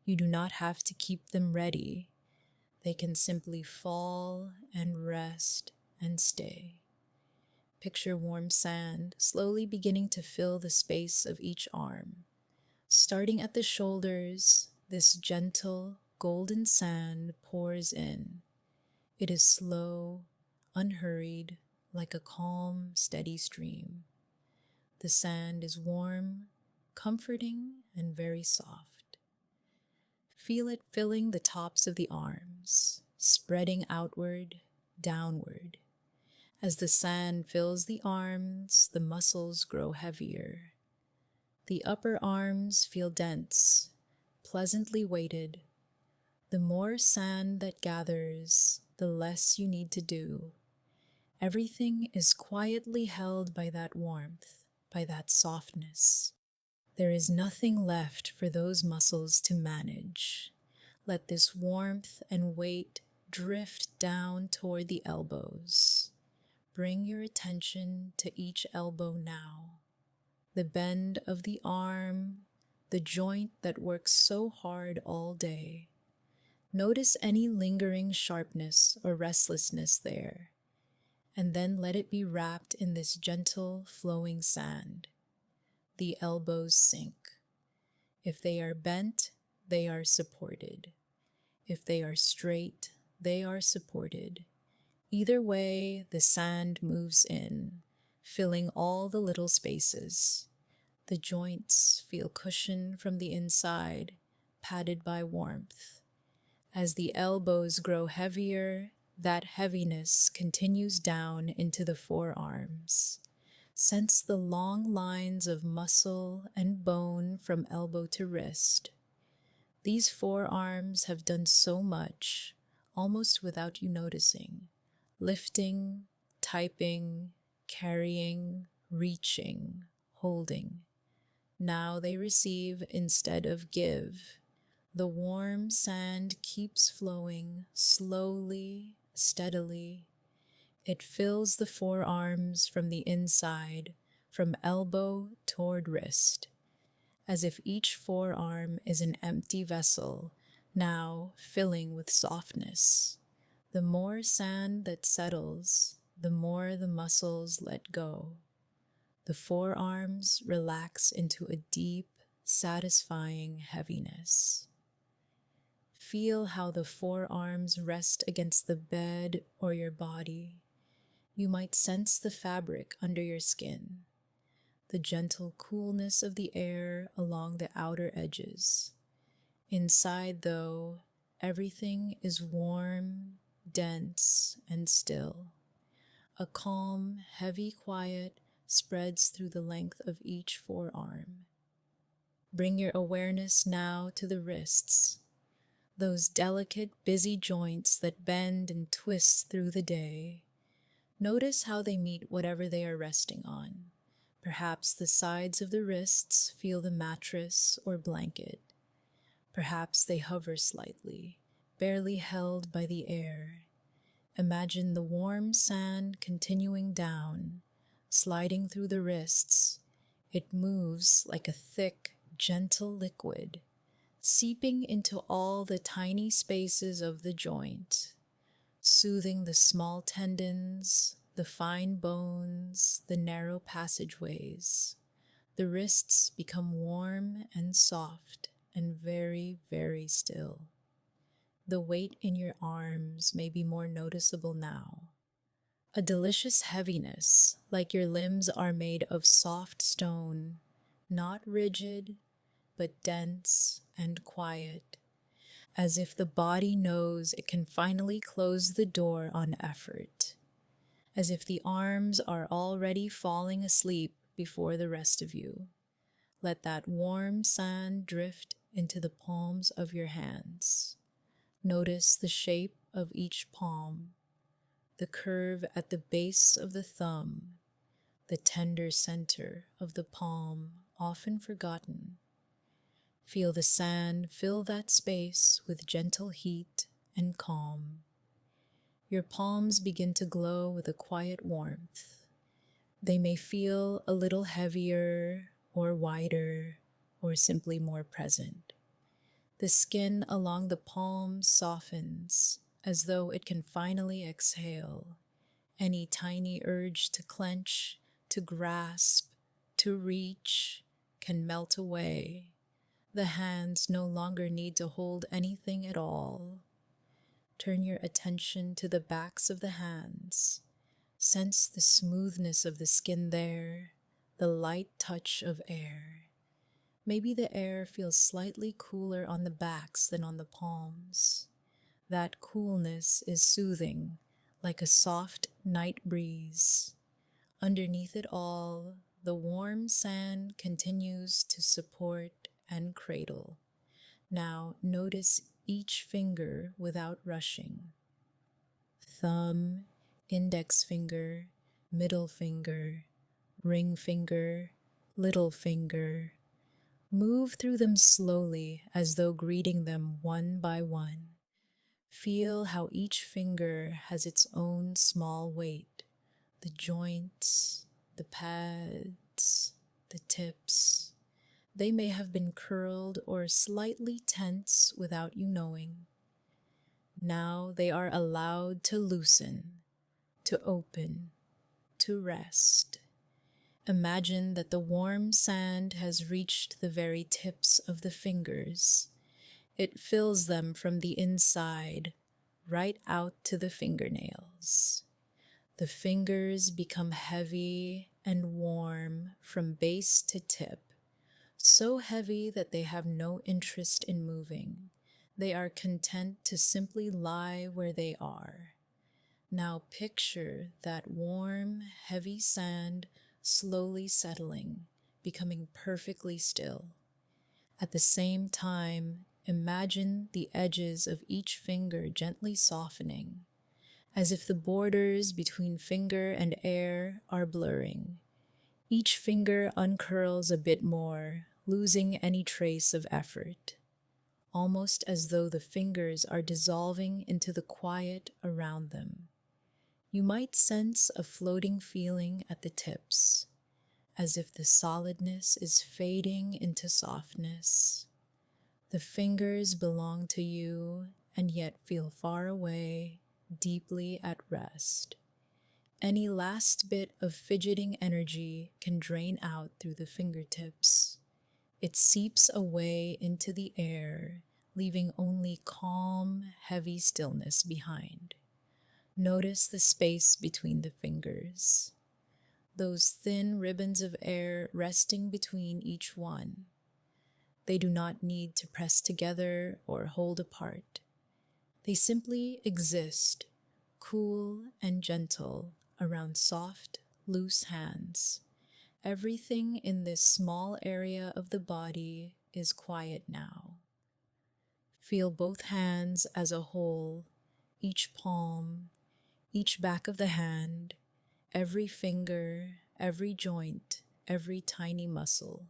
You do not have to keep them ready. They can simply fall and rest and stay. Picture warm sand slowly beginning to fill the space of each arm. Starting at the shoulders, this gentle, golden sand pours in. It is slow, unhurried, like a calm, steady stream. The sand is warm, comforting, and very soft. Feel it filling the tops of the arms, spreading outward, downward. As the sand fills the arms, the muscles grow heavier. The upper arms feel dense, pleasantly weighted. The more sand that gathers, the less you need to do. Everything is quietly held by that warmth, by that softness. There is nothing left for those muscles to manage. Let this warmth and weight drift down toward the elbows. Bring your attention to each elbow now. The bend of the arm, the joint that works so hard all day. Notice any lingering sharpness or restlessness there, and then let it be wrapped in this gentle, flowing sand. The elbows sink. If they are bent, they are supported. If they are straight, they are supported. Either way, the sand moves in, filling all the little spaces. The joints feel cushioned from the inside, padded by warmth. As the elbows grow heavier, that heaviness continues down into the forearms. Sense the long lines of muscle and bone from elbow to wrist. These forearms have done so much, almost without you noticing, lifting, typing, carrying, reaching, holding. Now they receive instead of give. The warm sand keeps flowing slowly, steadily. It fills the forearms from the inside, from elbow toward wrist, as if each forearm is an empty vessel, now filling with softness. The more sand that settles, the more the muscles let go. The forearms relax into a deep, satisfying heaviness. Feel how the forearms rest against the bed or your body. You might sense the fabric under your skin, the gentle coolness of the air along the outer edges. Inside, though, everything is warm, dense, and still. A calm, heavy quiet spreads through the length of each forearm. Bring your awareness now to the wrists, those delicate, busy joints that bend and twist through the day. Notice how they meet whatever they are resting on. Perhaps the sides of the wrists feel the mattress or blanket. Perhaps they hover slightly, barely held by the air. Imagine the warm sand continuing down, sliding through the wrists. It moves like a thick, gentle liquid, seeping into all the tiny spaces of the joint, soothing the small tendons, the fine bones, the narrow passageways. The wrists become warm and soft and very, very still. The weight in your arms may be more noticeable now. A delicious heaviness, like your limbs are made of soft stone, not rigid, but dense and quiet, as if the body knows it can finally close the door on effort, as if the arms are already falling asleep before the rest of you. Let that warm sand drift into the palms of your hands. Notice the shape of each palm, the curve at the base of the thumb, the tender center of the palm, often forgotten. Feel the sand fill that space with gentle heat and calm. Your palms begin to glow with a quiet warmth. They may feel a little heavier or wider or simply more present. The skin along the palms softens as though it can finally exhale. Any tiny urge to clench, to grasp, to reach can melt away. The hands no longer need to hold anything at all. Turn your attention to the backs of the hands. Sense the smoothness of the skin there, the light touch of air. Maybe the air feels slightly cooler on the backs than on the palms. That coolness is soothing, like a soft night breeze. Underneath it all, the warm sand continues to support and cradle. Now notice each finger without rushing. Thumb, index finger, middle finger, ring finger, little finger. Move through them slowly as though greeting them one by one. Feel how each finger has its own small weight. The joints, the pads, the tips. They may have been curled or slightly tense without you knowing. Now they are allowed to loosen, to open, to rest. Imagine that the warm sand has reached the very tips of the fingers. It fills them from the inside, right out to the fingernails. The fingers become heavy and warm from base to tip, so heavy that they have no interest in moving. They are content to simply lie where they are. Now picture that warm, heavy sand slowly settling, becoming perfectly still. At the same time, imagine the edges of each finger gently softening, as if the borders between finger and air are blurring. Each finger uncurls a bit more, losing any trace of effort, almost as though the fingers are dissolving into the quiet around them. You might sense a floating feeling at the tips, as if the solidness is fading into softness. The fingers belong to you and yet feel far away, deeply at rest. Any last bit of fidgeting energy can drain out through the fingertips. It seeps away into the air, leaving only calm, heavy stillness behind. Notice the space between the fingers, those thin ribbons of air resting between each one. They do not need to press together or hold apart. They simply exist, cool and gentle, around soft, loose hands. Everything in this small area of the body is quiet now. Feel both hands as a whole, each palm, each back of the hand, every finger, every joint, every tiny muscle,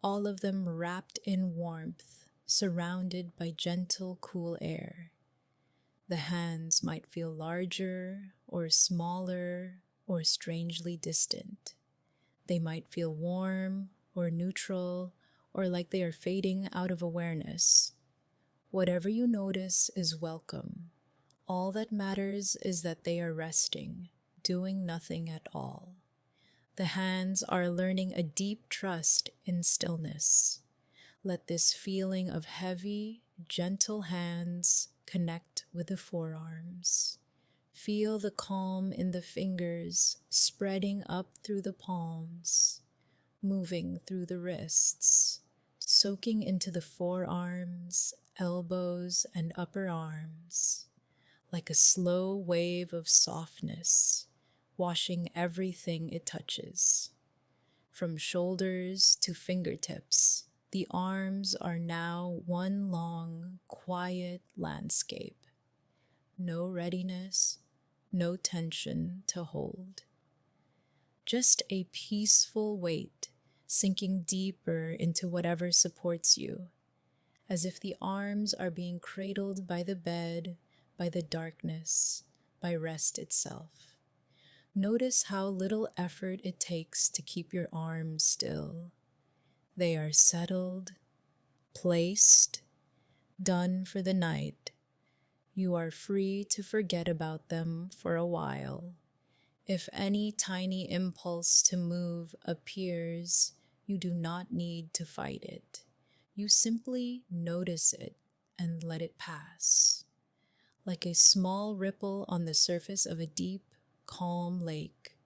all of them wrapped in warmth, surrounded by gentle, cool air. The hands might feel larger or smaller or strangely distant. They might feel warm or neutral or like they are fading out of awareness. Whatever you notice is welcome. All that matters is that they are resting, doing nothing at all. The hands are learning a deep trust in stillness. Let this feeling of heavy, gentle hands connect with the forearms. Feel the calm in the fingers spreading up through the palms, moving through the wrists, soaking into the forearms, elbows, and upper arms, like a slow wave of softness, washing everything it touches. From shoulders to fingertips, the arms are now one long, quiet landscape. No readiness, no tension to hold. Just a peaceful weight sinking deeper into whatever supports you, as if the arms are being cradled by the bed, by the darkness, by rest itself. Notice how little effort it takes to keep your arms still. They are settled, placed, done for the night. You are free to forget about them for a while. If any tiny impulse to move appears, you do not need to fight it. You simply notice it and let it pass. Like a small ripple on the surface of a deep, calm lake.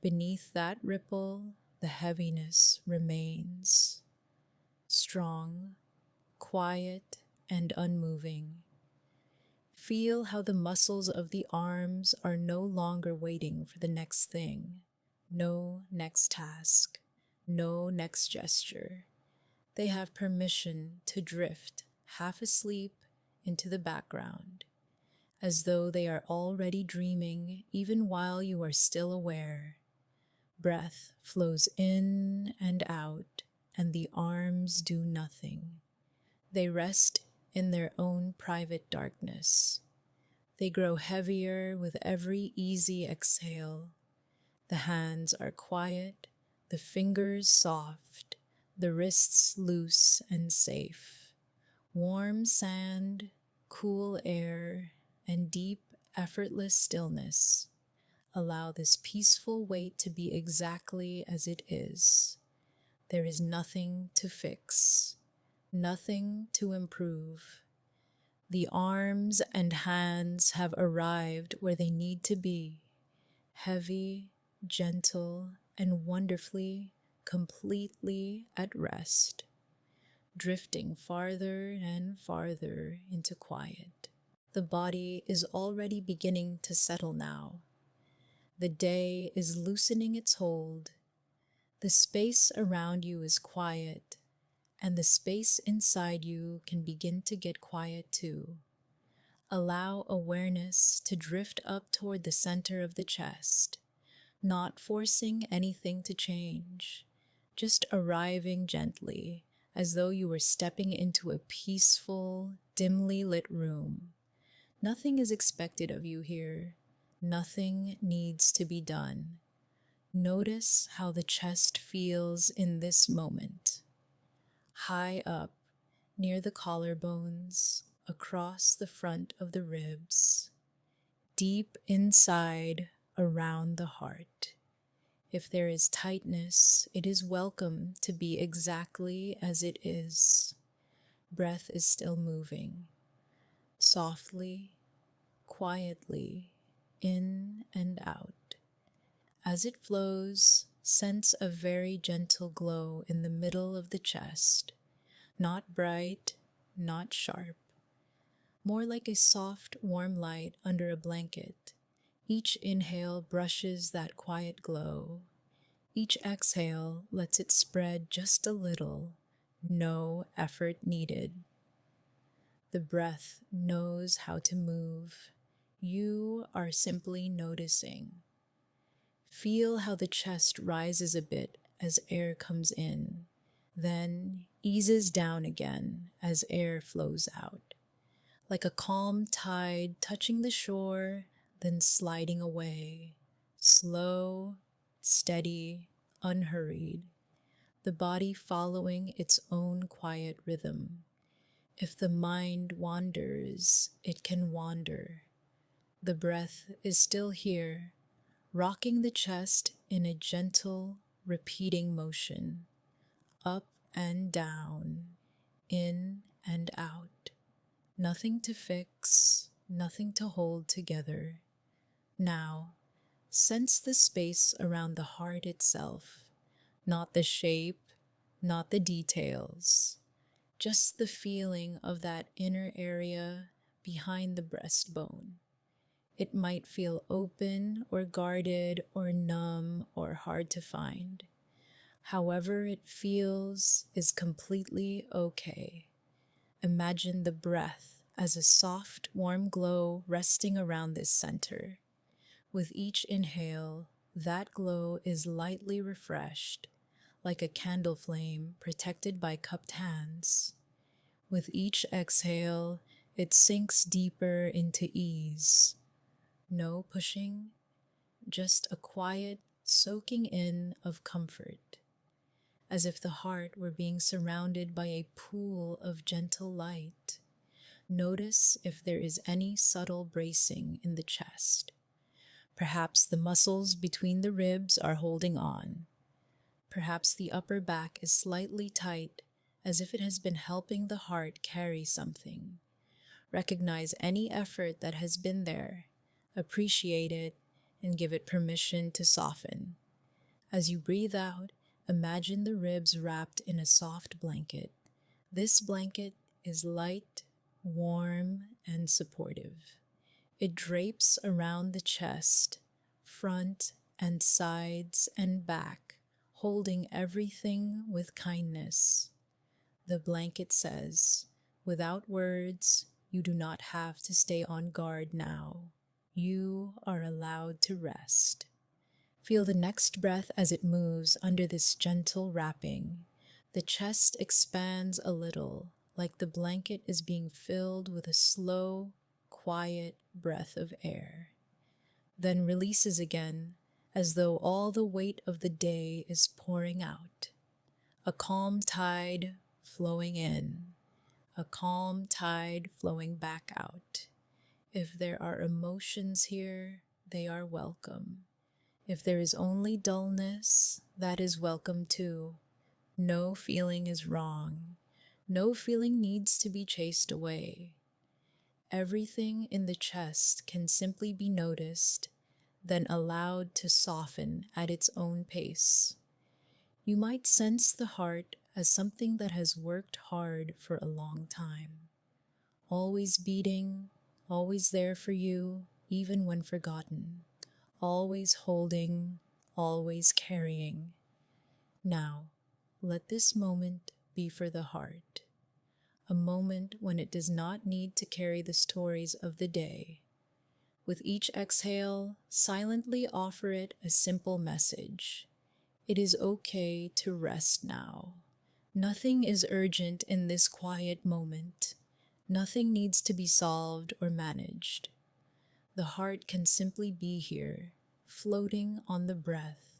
Beneath that ripple, the heaviness remains. Strong, quiet, and unmoving. Feel how the muscles of the arms are no longer waiting for the next thing, no next task, no next gesture. They have permission to drift, half asleep, into the background, as though they are already dreaming even while you are still aware. Breath flows in and out, and the arms do nothing. They rest in their own private darkness. They grow heavier with every easy exhale. The hands are quiet, the fingers soft, the wrists loose and safe. Warm sand, cool air, and deep, effortless stillness allow this peaceful weight to be exactly as it is. There is nothing to fix, nothing to improve. The arms and hands have arrived where they need to be, heavy, gentle, and wonderfully, completely at rest, drifting farther and farther into quiet. The body is already beginning to settle now. The day is loosening its hold. The space around you is quiet, and the space inside you can begin to get quiet too. Allow awareness to drift up toward the center of the chest, not forcing anything to change, just arriving gently, as though you were stepping into a peaceful, dimly lit room. Nothing is expected of you here. Nothing needs to be done. Notice how the chest feels in this moment. High up, near the collarbones, across the front of the ribs, deep inside, around the heart. If there is tightness, it is welcome to be exactly as it is. Breath is still moving, softly, quietly, in and out. As it flows, sense a very gentle glow in the middle of the chest, not bright, not sharp, more like a soft, warm light under a blanket. Each inhale brushes that quiet glow. Each exhale lets it spread just a little, no effort needed. The breath knows how to move. You are simply noticing. Feel how the chest rises a bit as air comes in, then eases down again as air flows out, like a calm tide touching the shore, then sliding away, slow, steady, unhurried, the body following its own quiet rhythm. If the mind wanders, it can wander. The breath is still here, rocking the chest in a gentle, repeating motion, up and down, in and out. Nothing to fix, nothing to hold together. Now, sense the space around the heart itself, not the shape, not the details, just the feeling of that inner area behind the breastbone. It might feel open or guarded or numb or hard to find. However it feels is completely okay. Imagine the breath as a soft, warm glow resting around this center. With each inhale, that glow is lightly refreshed, like a candle flame protected by cupped hands. With each exhale, it sinks deeper into ease. No pushing, just a quiet soaking in of comfort, as if the heart were being surrounded by a pool of gentle light. Notice if there is any subtle bracing in the chest. Perhaps the muscles between the ribs are holding on. Perhaps the upper back is slightly tight, as if it has been helping the heart carry something. Recognize any effort that has been there, appreciate it, and give it permission to soften. As you breathe out, imagine the ribs wrapped in a soft blanket. This blanket is light, warm, and supportive. It drapes around the chest, front and sides and back, holding everything with kindness. The blanket says, without words, you do not have to stay on guard now. You are allowed to rest. Feel the next breath as it moves under this gentle wrapping. The chest expands a little, like the blanket is being filled with a slow, quiet breath of air. Then releases again, as though all the weight of the day is pouring out. A calm tide flowing in, a calm tide flowing back out. If there are emotions here, they are welcome. If there is only dullness, that is welcome too. No feeling is wrong. No feeling needs to be chased away. Everything in the chest can simply be noticed, then allowed to soften at its own pace. You might sense the heart as something that has worked hard for a long time. Always beating, always there for you, even when forgotten. Always holding, always carrying. Now, let this moment be for the heart, a moment when it does not need to carry the stories of the day. With each exhale, silently offer it a simple message. It is okay to rest now. Nothing is urgent in this quiet moment. Nothing needs to be solved or managed. The heart can simply be here, floating on the breath.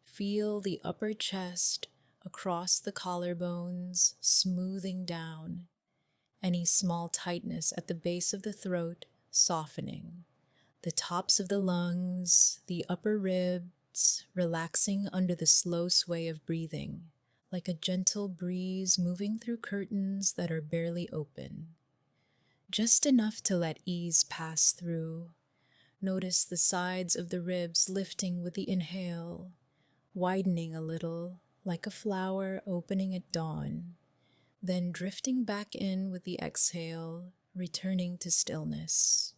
Feel the upper chest across the collarbones, smoothing down. Any small tightness at the base of the throat softening. The tops of the lungs, the upper ribs, relaxing under the slow sway of breathing, like a gentle breeze moving through curtains that are barely open. Just enough to let ease pass through. Notice the sides of the ribs lifting with the inhale, widening a little, like a flower opening at dawn, then drifting back in with the exhale, returning to stillness.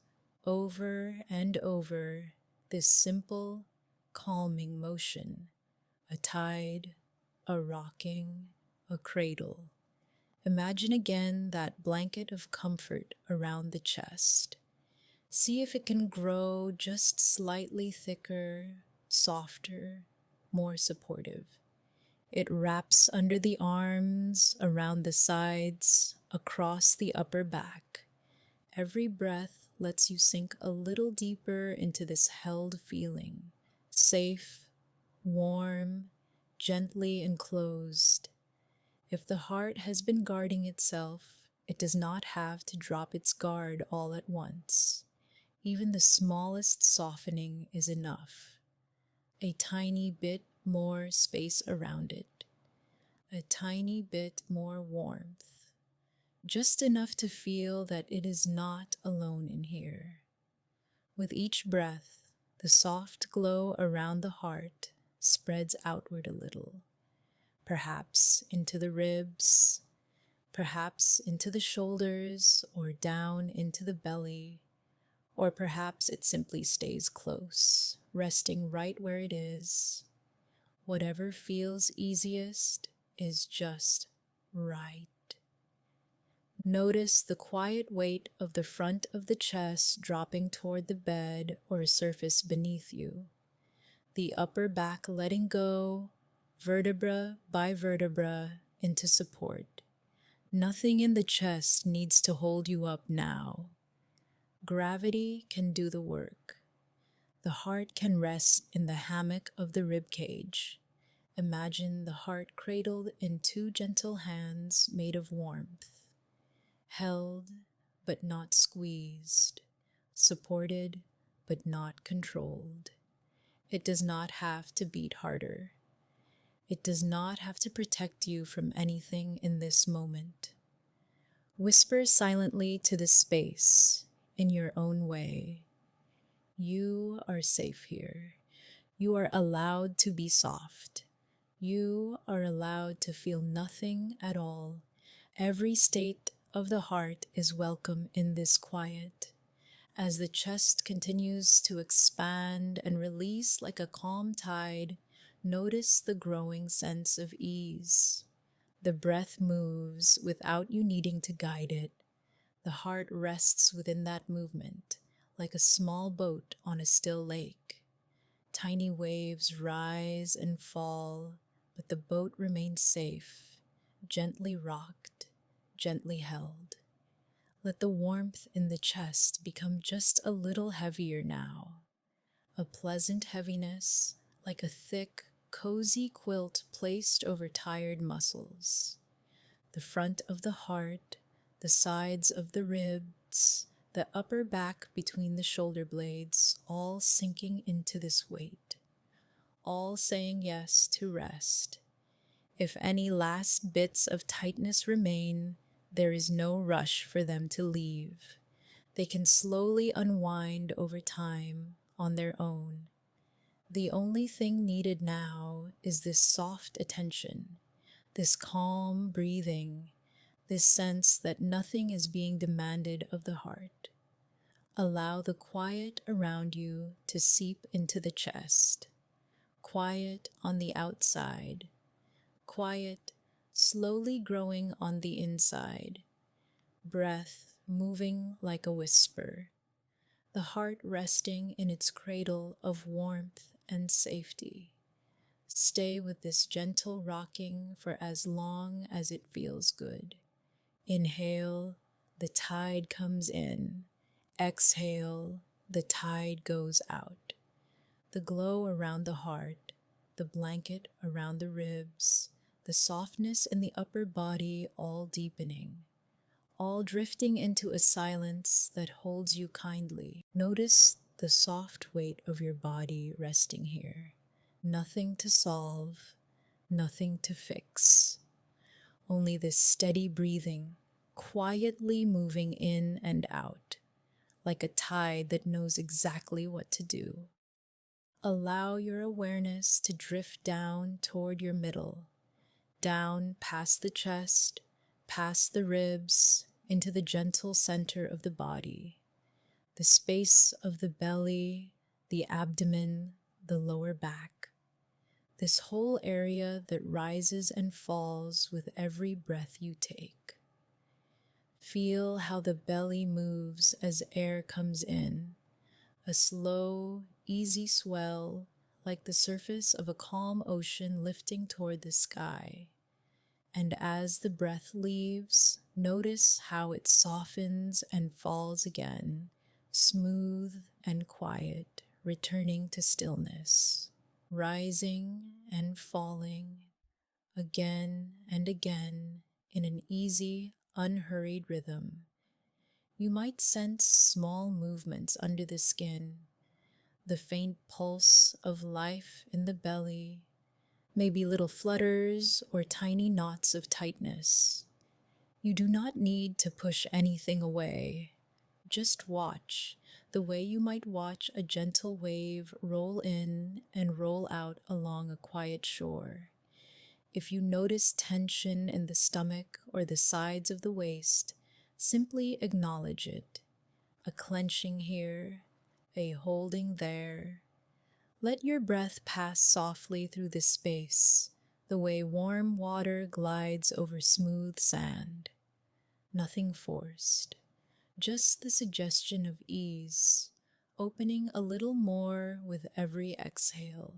Over and over, this simple, calming motion, a tide, a rocking, a cradle. Imagine again that blanket of comfort around the chest. See if it can grow just slightly thicker, softer, more supportive. It wraps under the arms, around the sides, across the upper back. Every breath lets you sink a little deeper into this held feeling, safe, warm, gently enclosed. If the heart has been guarding itself, it does not have to drop its guard all at once. Even the smallest softening is enough. A tiny bit more space around it. A tiny bit more warmth. Just enough to feel that it is not alone in here. With each breath, the soft glow around the heart spreads outward a little, perhaps into the ribs, perhaps into the shoulders or down into the belly, or perhaps it simply stays close, resting right where it is. Whatever feels easiest is just right. Notice the quiet weight of the front of the chest dropping toward the bed or surface beneath you. The upper back letting go, vertebra by vertebra, into support. Nothing in the chest needs to hold you up now. Gravity can do the work. The heart can rest in the hammock of the rib cage. Imagine the heart cradled in two gentle hands made of warmth. Held, but not squeezed. Supported, but not controlled. It does not have to beat harder. It does not have to protect you from anything in this moment. Whisper silently to the space, in your own way. You are safe here. You are allowed to be soft. You are allowed to feel nothing at all. Every state of the heart is welcome in this quiet. As the chest continues to expand and release like a calm tide, notice the growing sense of ease. The breath moves without you needing to guide it. The heart rests within that movement, like a small boat on a still lake. Tiny waves rise and fall, but the boat remains safe, gently rocked, gently held. Let the warmth in the chest become just a little heavier now. A pleasant heaviness, like a thick, cozy quilt placed over tired muscles. The front of the heart, the sides of the ribs, the upper back between the shoulder blades, all sinking into this weight. All saying yes to rest. If any last bits of tightness remain, there is no rush for them to leave. They can slowly unwind over time on their own. The only thing needed now is this soft attention, this calm breathing, this sense that nothing is being demanded of the heart. Allow the quiet around you to seep into the chest. Quiet on the outside. Quiet slowly growing on the inside, breath moving like a whisper, the heart resting in its cradle of warmth and safety. Stay with this gentle rocking for as long as it feels good. Inhale, the tide comes in. Exhale, the tide goes out. The glow around the heart, the blanket around the ribs, the softness in the upper body all deepening, all drifting into a silence that holds you kindly. Notice the soft weight of your body resting here. Nothing to solve, nothing to fix. Only this steady breathing, quietly moving in and out, like a tide that knows exactly what to do. Allow your awareness to drift down toward your middle, down past the chest, past the ribs, into the gentle center of the body, the space of the belly, the abdomen, the lower back. This whole area that rises and falls with every breath you take. Feel how the belly moves as air comes in, a slow, easy swell like the surface of a calm ocean lifting toward the sky. And as the breath leaves, notice how it softens and falls again, smooth and quiet, returning to stillness, rising and falling again and again in an easy, unhurried rhythm. You might sense small movements under the skin, the faint pulse of life in the belly, maybe little flutters or tiny knots of tightness. You do not need to push anything away. Just watch, the way you might watch a gentle wave roll in and roll out along a quiet shore. If you notice tension in the stomach or the sides of the waist, simply acknowledge it. A clenching here, a holding there. Let your breath pass softly through this space, the way warm water glides over smooth sand. Nothing forced, just the suggestion of ease, opening a little more with every exhale.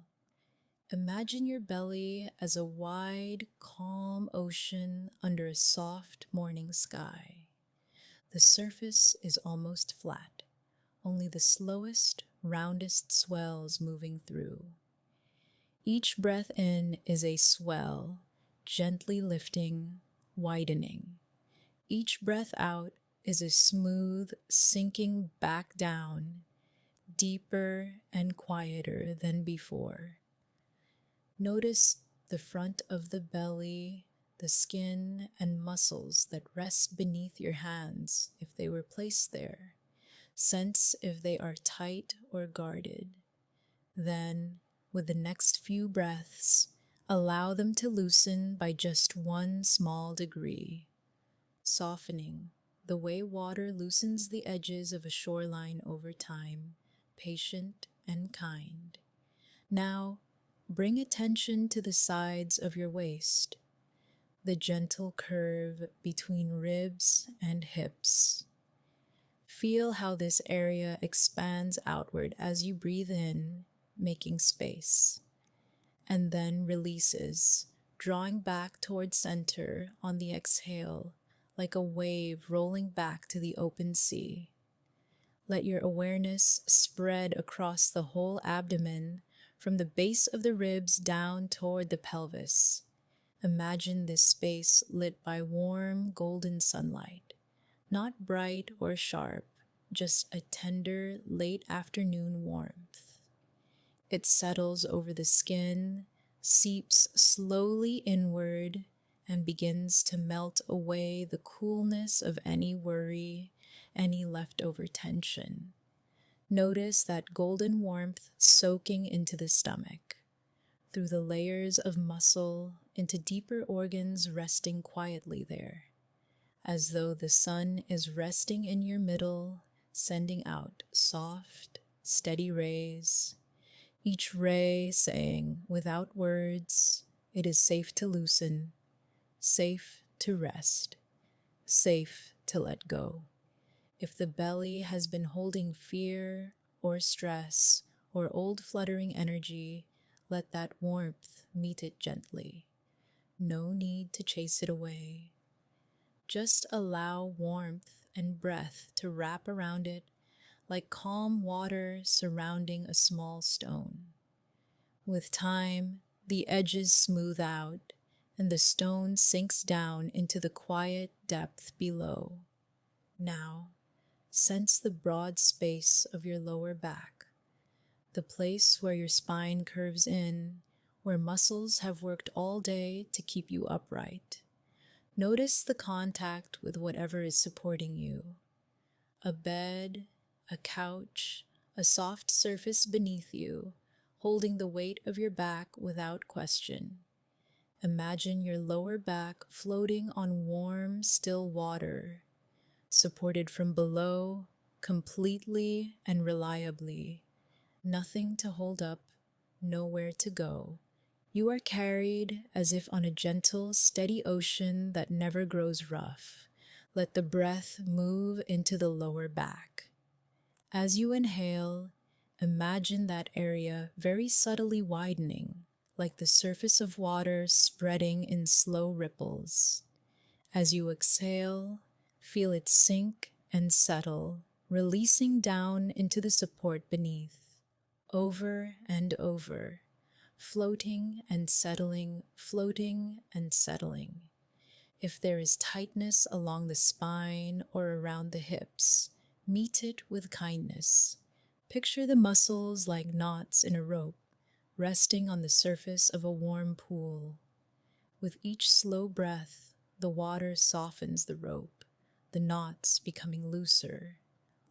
Imagine your belly as a wide, calm ocean under a soft morning sky. The surface is almost flat, only the slowest, roundest swells moving through. Each breath in is a swell, gently lifting, widening. Each breath out is a smooth, sinking back down, deeper and quieter than before. Notice the front of the belly, the skin and muscles that rest beneath your hands if they were placed there. Sense if they are tight or guarded. Then, with the next few breaths, allow them to loosen by just one small degree, softening the way water loosens the edges of a shoreline over time, patient and kind. Now, bring attention to the sides of your waist, the gentle curve between ribs and hips. Feel how this area expands outward as you breathe in, making space, and then releases, drawing back toward center on the exhale, like a wave rolling back to the open sea. Let your awareness spread across the whole abdomen, from the base of the ribs down toward the pelvis. Imagine this space lit by warm, golden sunlight, not bright or sharp, just a tender, late afternoon warmth. It settles over the skin, seeps slowly inward, and begins to melt away the coolness of any worry, any leftover tension. Notice that golden warmth soaking into the stomach, through the layers of muscle, into deeper organs resting quietly there, as though the sun is resting in your middle, sending out soft, steady rays, each ray saying, without words, it is safe to loosen, safe to rest, safe to let go. If the belly has been holding fear or stress or old fluttering energy, let that warmth meet it gently. No need to chase it away. Just allow warmth and breath to wrap around it like calm water surrounding a small stone. With time, the edges smooth out and the stone sinks down into the quiet depth below. Now, sense the broad space of your lower back, the place where your spine curves in, where muscles have worked all day to keep you upright. Notice the contact with whatever is supporting you. A bed, a couch, a soft surface beneath you, holding the weight of your back without question. Imagine your lower back floating on warm, still water, supported from below, completely and reliably. Nothing to hold up, nowhere to go. You are carried as if on a gentle, steady ocean that never grows rough. Let the breath move into the lower back. As you inhale, imagine that area very subtly widening, like the surface of water spreading in slow ripples. As you exhale, feel it sink and settle, releasing down into the support beneath, over and over, floating and settling, floating and settling. If there is tightness along the spine or around the hips, meet it with kindness. Picture the muscles like knots in a rope, resting on the surface of a warm pool. With each slow breath, the water softens the rope, the knots becoming looser,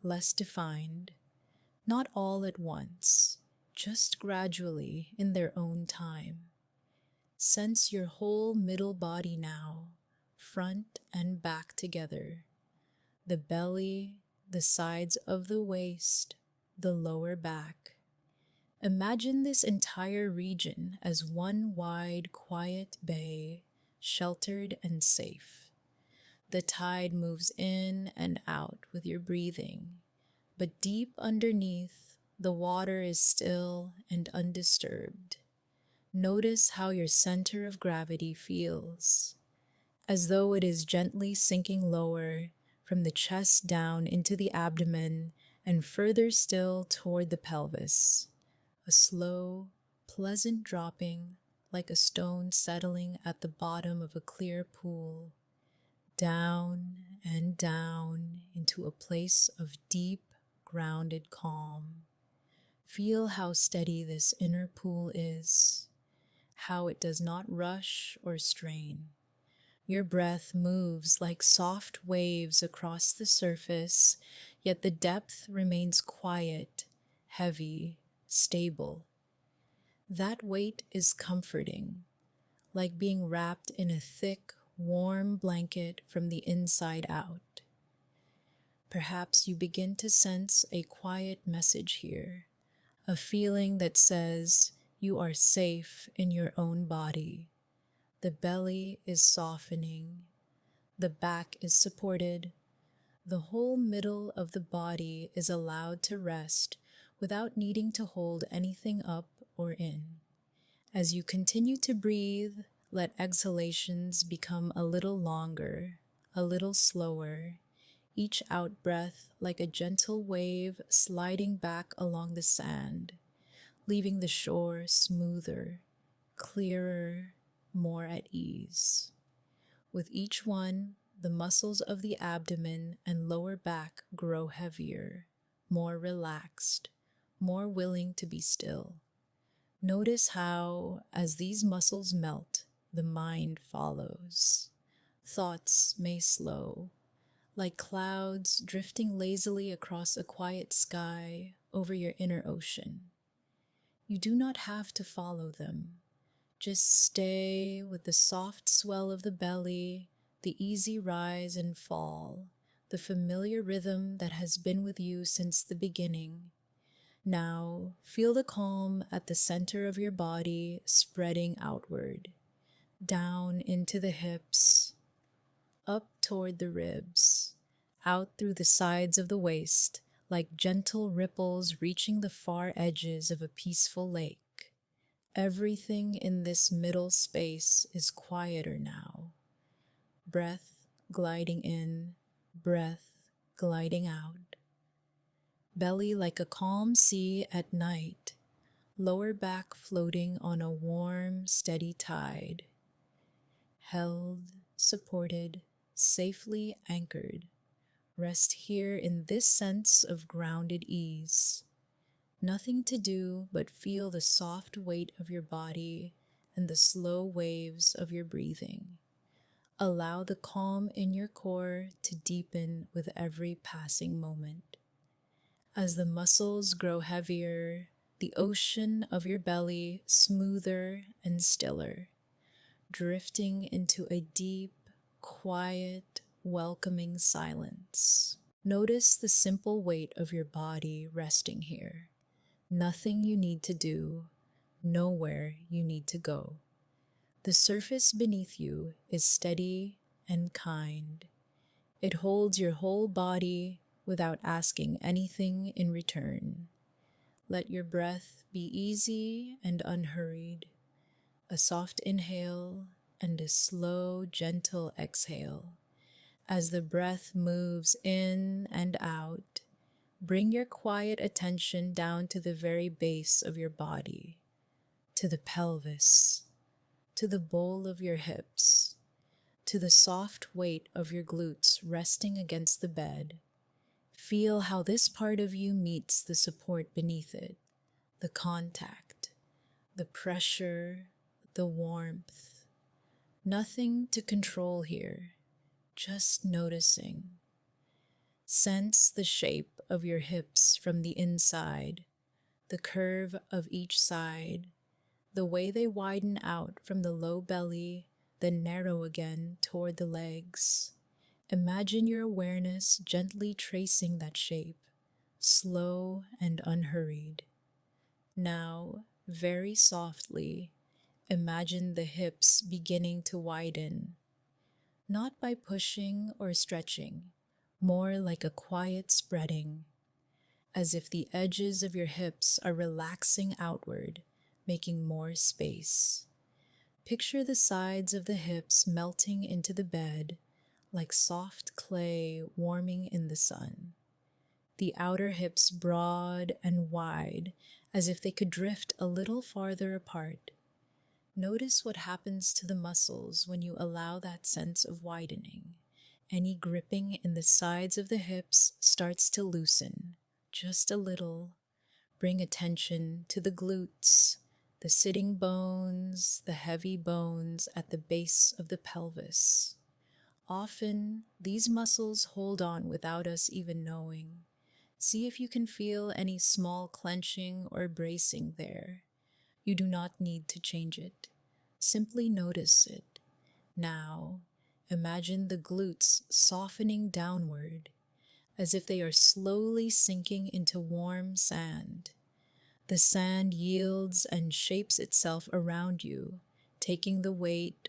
less defined, not all at once, just gradually in their own time. Sense your whole middle body now, front and back together, the belly, the sides of the waist, the lower back. Imagine this entire region as one wide, quiet bay, sheltered and safe. The tide moves in and out with your breathing, but deep underneath, the water is still and undisturbed. Notice how your center of gravity feels, as though it is gently sinking lower from the chest down into the abdomen and further still toward the pelvis. A slow, pleasant dropping like a stone settling at the bottom of a clear pool, down and down into a place of deep, grounded calm. Feel how steady this inner pool is, how it does not rush or strain. Your breath moves like soft waves across the surface, yet the depth remains quiet, heavy, stable. That weight is comforting, like being wrapped in a thick, warm blanket from the inside out. Perhaps you begin to sense a quiet message here, a feeling that says you are safe in your own body. The belly is softening, the back is supported, the whole middle of the body is allowed to rest without needing to hold anything up or in. As you continue to breathe, let exhalations become a little longer, a little slower, each out-breath like a gentle wave sliding back along the sand, leaving the shore smoother, clearer, more at ease. With each one, the muscles of the abdomen and lower back grow heavier, more relaxed, more willing to be still. Notice how, as these muscles melt, the mind follows. Thoughts may slow, like clouds drifting lazily across a quiet sky over your inner ocean. You do not have to follow them. Just stay with the soft swell of the belly, the easy rise and fall, the familiar rhythm that has been with you since the beginning. Now, feel the calm at the center of your body spreading outward. down into the hips, up toward the ribs, out through the sides of the waist, like gentle ripples reaching the far edges of a peaceful lake. Everything in this middle space is quieter now. Breath gliding in, breath gliding out. Belly like a calm sea at night, lower back floating on a warm, steady tide. Held, supported, safely anchored. Rest here in this sense of grounded ease. Nothing to do but feel the soft weight of your body and the slow waves of your breathing. Allow the calm in your core to deepen with every passing moment. As the muscles grow heavier, the ocean of your belly smoother and stiller, drifting into a deep, quiet, welcoming silence. Notice the simple weight of your body resting here. Nothing you need to do, nowhere you need to go. The surface beneath you is steady and kind. It holds your whole body without asking anything in return. Let your breath be easy and unhurried, a soft inhale and a slow, gentle exhale. As the breath moves in and out, bring your quiet attention down to the very base of your body, to the pelvis, to the bowl of your hips, to the soft weight of your glutes resting against the bed. Feel how this part of you meets the support beneath it, the contact, the pressure, the warmth. Nothing to control here, just noticing. Sense the shape of your hips from the inside, the curve of each side, the way they widen out from the low belly, then narrow again toward the legs. Imagine your awareness gently tracing that shape, slow and unhurried. Now, very softly, imagine the hips beginning to widen, not by pushing or stretching, more like a quiet spreading, as if the edges of your hips are relaxing outward, making more space. Picture the sides of the hips melting into the bed, like soft clay warming in the sun. The outer hips broad and wide, as if they could drift a little farther apart. Notice what happens to the muscles when you allow that sense of widening. Any gripping in the sides of the hips starts to loosen, just a little. Bring attention to the glutes, the sitting bones, the heavy bones at the base of the pelvis. Often, these muscles hold on without us even knowing. See if you can feel any small clenching or bracing there. You do not need to change it. Simply notice it. Now, imagine the glutes softening downward, as if they are slowly sinking into warm sand. The sand yields and shapes itself around you, taking the weight,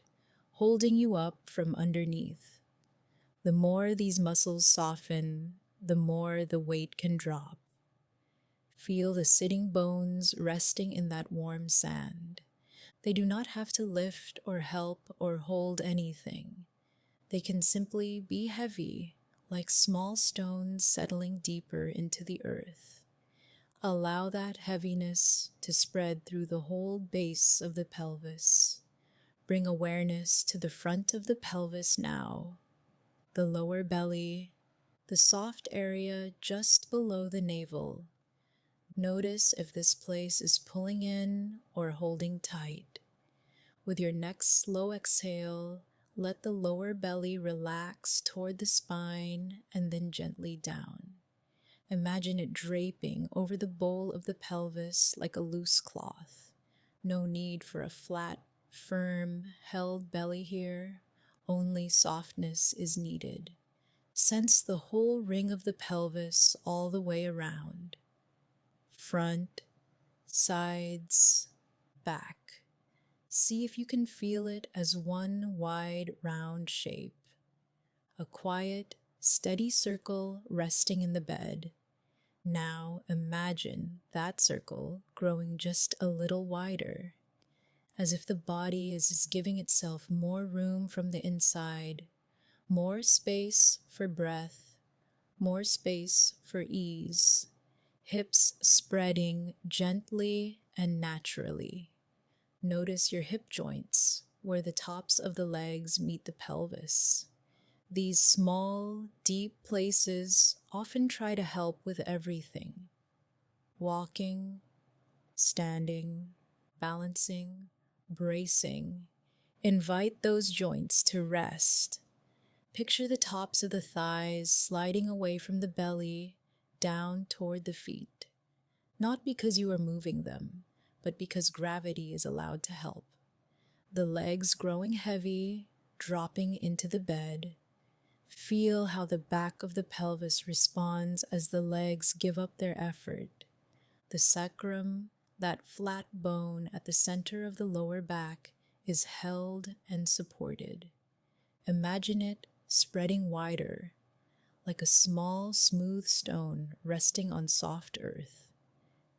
holding you up from underneath. The more these muscles soften, the more the weight can drop. Feel the sitting bones resting in that warm sand. They do not have to lift or help or hold anything. They can simply be heavy, like small stones settling deeper into the earth. Allow that heaviness to spread through the whole base of the pelvis. Bring awareness to the front of the pelvis now, the lower belly, the soft area just below the navel. Notice if this place is pulling in or holding tight. With your next slow exhale, let the lower belly relax toward the spine and then gently down. Imagine it draping over the bowl of the pelvis like a loose cloth. No need for a flat, firm, held belly here. Only softness is needed. Sense the whole ring of the pelvis all the way around. Front, sides, back. See if you can feel it as one wide, round shape, a quiet, steady circle resting in the bed. Now imagine that circle growing just a little wider, as if the body is giving itself more room from the inside, more space for breath, more space for ease, hips spreading gently and naturally. Notice your hip joints, where the tops of the legs meet the pelvis. These small, deep places often try to help with everything: walking, standing, balancing, bracing. Invite those joints to rest. Picture the tops of the thighs sliding away from the belly down toward the feet, not because you are moving them, but because gravity is allowed to help. The legs growing heavy, dropping into the bed. Feel how the back of the pelvis responds as the legs give up their effort. The sacrum, that flat bone at the center of the lower back, is held and supported. Imagine it spreading wider, like a small, smooth stone resting on soft earth.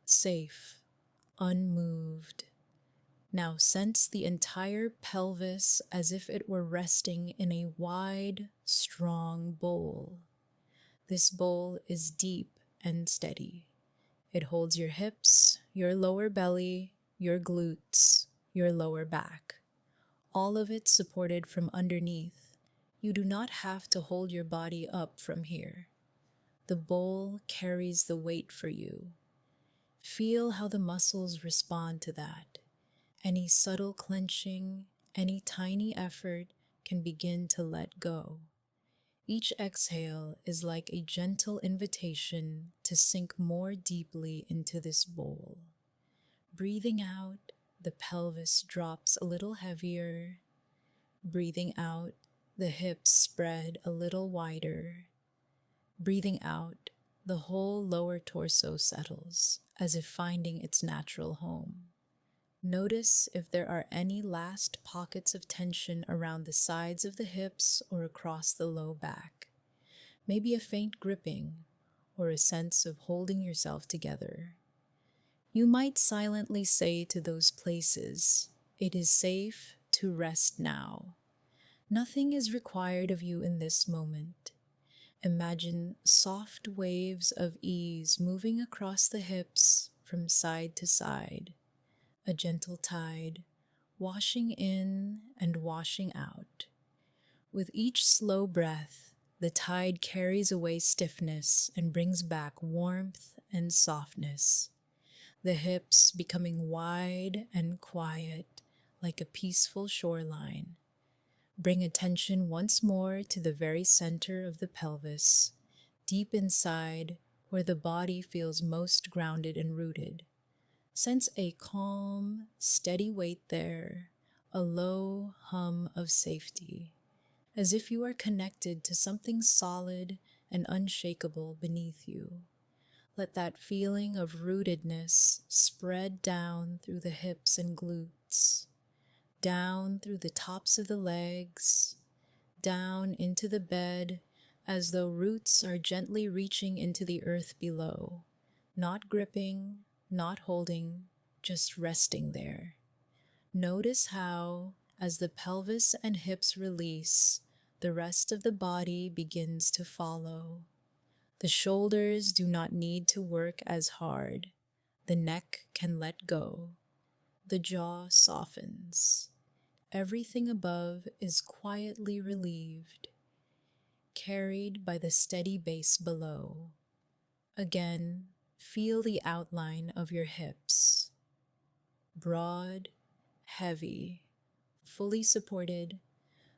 Safe, unmoved. Now sense the entire pelvis as if it were resting in a wide, strong bowl. This bowl is deep and steady. It holds your hips, your lower belly, your glutes, your lower back. All of it supported from underneath. You do not have to hold your body up from here. The bowl carries the weight for you. Feel how the muscles respond to that. Any subtle clenching, any tiny effort can begin to let go. Each exhale is like a gentle invitation to sink more deeply into this bowl. Breathing out, the pelvis drops a little heavier. Breathing out, the hips spread a little wider. Breathing out, the whole lower torso settles, as if finding its natural home. Notice if there are any last pockets of tension around the sides of the hips or across the low back. Maybe a faint gripping or a sense of holding yourself together. You might silently say to those places, "It is safe to rest now." Nothing is required of you in this moment. Imagine soft waves of ease moving across the hips from side to side. A gentle tide, washing in and washing out. With each slow breath, the tide carries away stiffness and brings back warmth and softness. The hips becoming wide and quiet, like a peaceful shoreline. Bring attention once more to the very center of the pelvis, deep inside where the body feels most grounded and rooted. Sense a calm, steady weight there, a low hum of safety, as if you are connected to something solid and unshakable beneath you. Let that feeling of rootedness spread down through the hips and glutes, down through the tops of the legs, down into the bed, as though roots are gently reaching into the earth below, not gripping, not holding, just resting there. Notice how, as the pelvis and hips release, the rest of the body begins to follow. The shoulders do not need to work as hard. The neck can let go. The jaw softens. Everything above is quietly relieved, carried by the steady base below. Again, feel the outline of your hips. Broad, heavy, fully supported,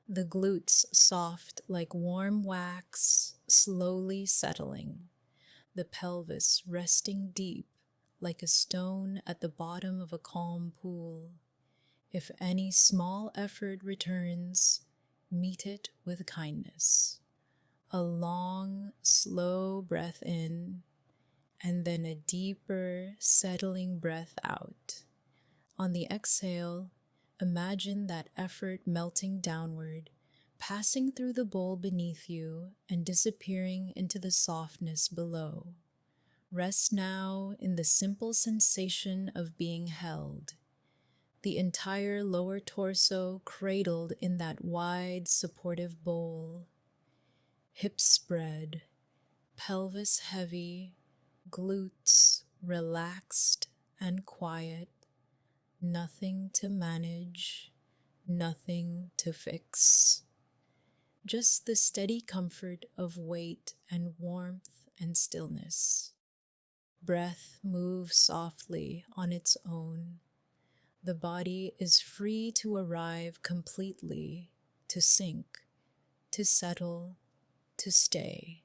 the glutes soft like warm wax, slowly settling, the pelvis resting deep like a stone at the bottom of a calm pool. If any small effort returns, meet it with kindness. A long, slow breath in, and then a deeper, settling breath out. On the exhale, Imagine that effort melting downward, passing through the bowl beneath you and disappearing into the softness below. Rest now in the simple sensation of being held, the entire lower torso cradled in that wide, supportive bowl. Hips spread, pelvis heavy, glutes relaxed and quiet, nothing to manage, nothing to fix. Just the steady comfort of weight and warmth and stillness. Breath moves softly on its own. The body is free to arrive completely, to sink, to settle, to stay.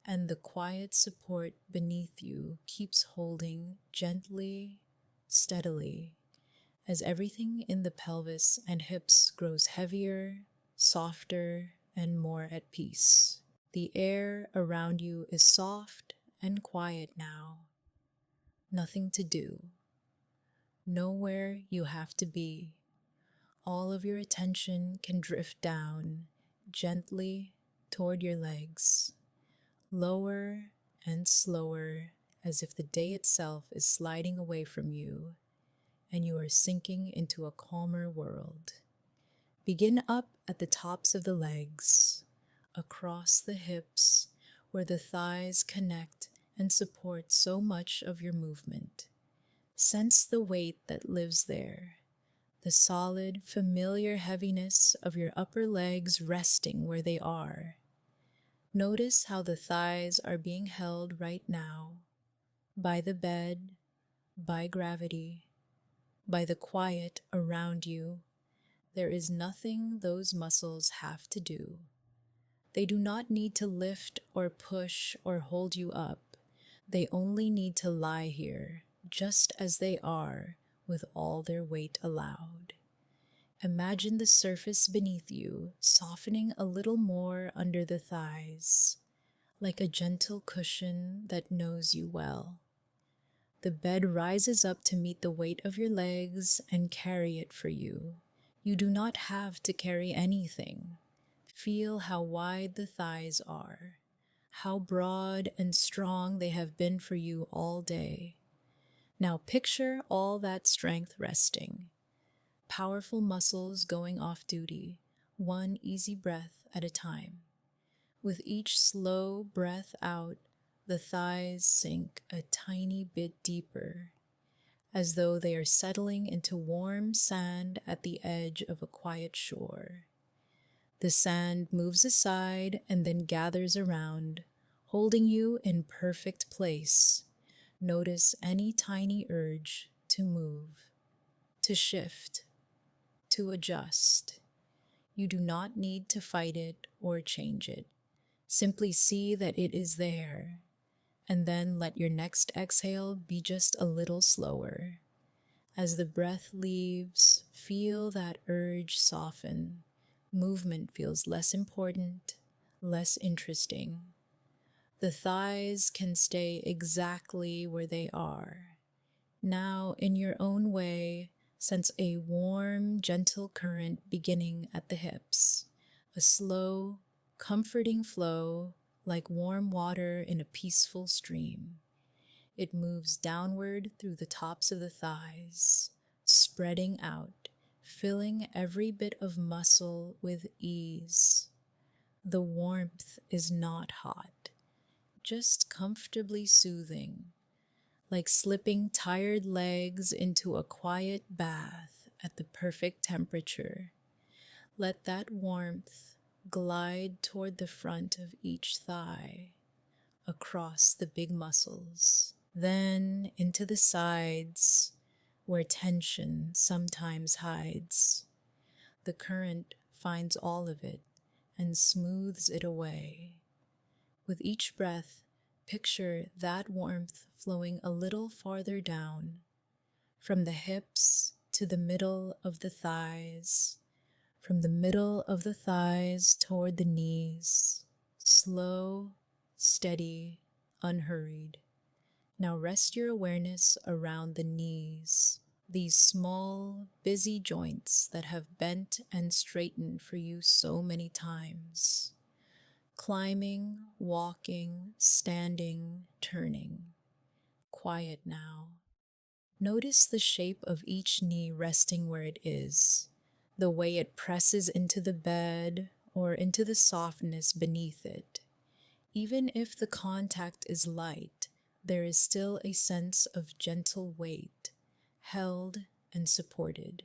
And the quiet support beneath you keeps holding gently, steadily, as everything in the pelvis and hips grows heavier, softer, and more at peace. The air around you is soft and quiet now. Nothing to do. Nowhere you have to be. All of your attention can drift down gently toward your legs, lower and slower, as if the day itself is sliding away from you and you are sinking into a calmer world. Begin up at the tops of the legs, across the hips, where the thighs connect and support so much of your movement. Sense the weight that lives there, the solid, familiar heaviness of your upper legs resting where they are. Notice how the thighs are being held right now, by the bed, by gravity, by the quiet around you. There is nothing those muscles have to do. They do not need to lift or push or hold you up. They only need to lie here, just as they are, with all their weight allowed. Imagine the surface beneath you softening a little more under the thighs, like a gentle cushion that knows you well. The bed rises up to meet the weight of your legs and carry it for you. You do not have to carry anything. Feel how wide the thighs are, how broad and strong they have been for you all day. Now picture all that strength resting. Powerful muscles going off duty, one easy breath at a time. With each slow breath out, the thighs sink a tiny bit deeper, as though they are settling into warm sand at the edge of a quiet shore. The sand moves aside and then gathers around, holding you in perfect place. Notice any tiny urge to move, to shift, to adjust. You do not need to fight it or change it. Simply see that it is there, and then let your next exhale be just a little slower. As the breath leaves, feel that urge soften. Movement feels less important, less interesting. The thighs can stay exactly where they are. Now, in your own way, sense a warm, gentle current beginning at the hips, a slow, comforting flow like warm water in a peaceful stream. It moves downward through the tops of the thighs, spreading out, filling every bit of muscle with ease. The warmth is not hot, just comfortably soothing, like slipping tired legs into a quiet bath at the perfect temperature. Let that warmth glide toward the front of each thigh, across the big muscles, then into the sides where tension sometimes hides. The current finds all of it and smooths it away. With each breath, picture that warmth flowing a little farther down, from the hips to the middle of the thighs, from the middle of the thighs toward the knees. Slow, steady, unhurried. Now rest your awareness around the knees, these small, busy joints that have bent and straightened for you so many times. Climbing, walking, standing, turning. Quiet now. Notice the shape of each knee resting where it is, the way it presses into the bed or into the softness beneath it. Even if the contact is light, there is still a sense of gentle weight, held and supported.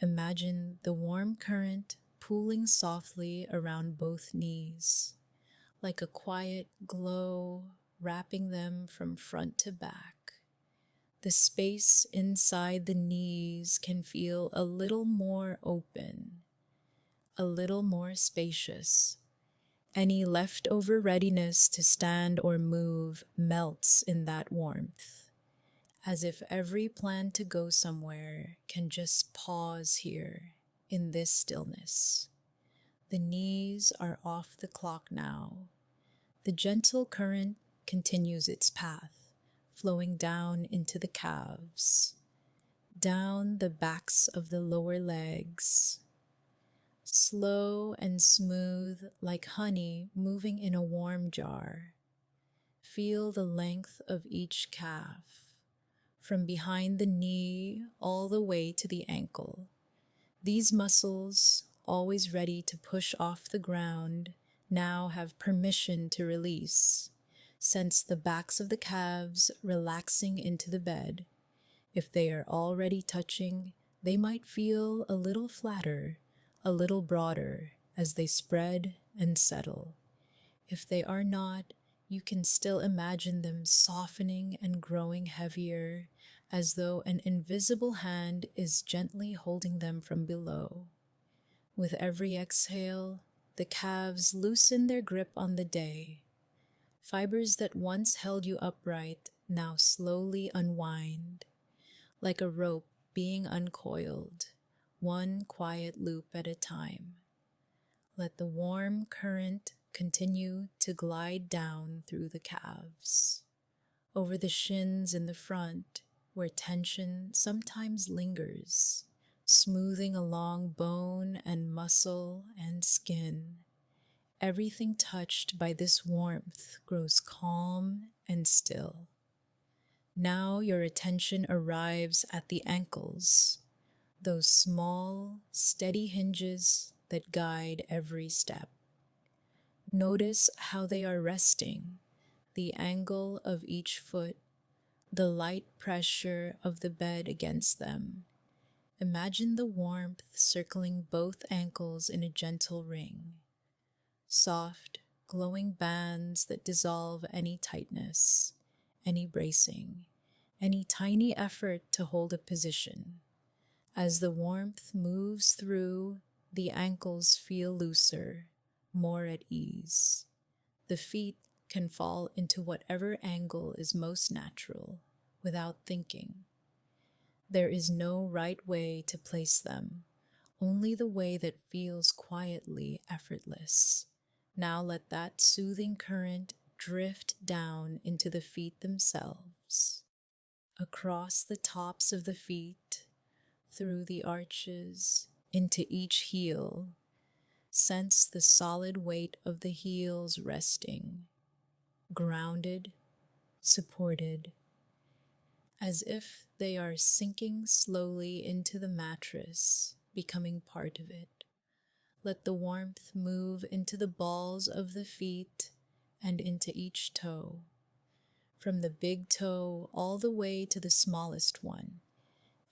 Imagine the warm current pooling softly around both knees, like a quiet glow wrapping them from front to back. The space inside the knees can feel a little more open, a little more spacious. Any leftover readiness to stand or move melts in that warmth, as if every plan to go somewhere can just pause here in this stillness. The knees are off the clock now. The gentle current continues its path, flowing down into the calves, down the backs of the lower legs, slow and smooth like honey moving in a warm jar. Feel the length of each calf, from behind the knee all the way to the ankle. These muscles, always ready to push off the ground, now have permission to release. Sense the backs of the calves relaxing into the bed. If they are already touching, they might feel a little flatter, a little broader as they spread and settle. If they are not, you can still imagine them softening and growing heavier, as though an invisible hand is gently holding them from below. With every exhale, the calves loosen their grip on the day. Fibers that once held you upright now slowly unwind, like a rope being uncoiled, one quiet loop at a time. Let the warm current continue to glide down through the calves, over the shins in the front, where tension sometimes lingers, smoothing along bone and muscle and skin. Everything touched by this warmth grows calm and still. Now your attention arrives at the ankles, those small, steady hinges that guide every step. Notice how they are resting, the angle of each foot, the light pressure of the bed against them. Imagine the warmth circling both ankles in a gentle ring. Soft, glowing bands that dissolve any tightness, any bracing, any tiny effort to hold a position. As the warmth moves through, the ankles feel looser, more at ease. The feet can fall into whatever angle is most natural, without thinking. There is no right way to place them, only the way that feels quietly effortless. Now let that soothing current drift down into the feet themselves, across the tops of the feet, through the arches, into each heel. Sense the solid weight of the heels resting, grounded, supported, as if they are sinking slowly into the mattress, becoming part of it. Let the warmth move into the balls of the feet and into each toe, from the big toe all the way to the smallest one.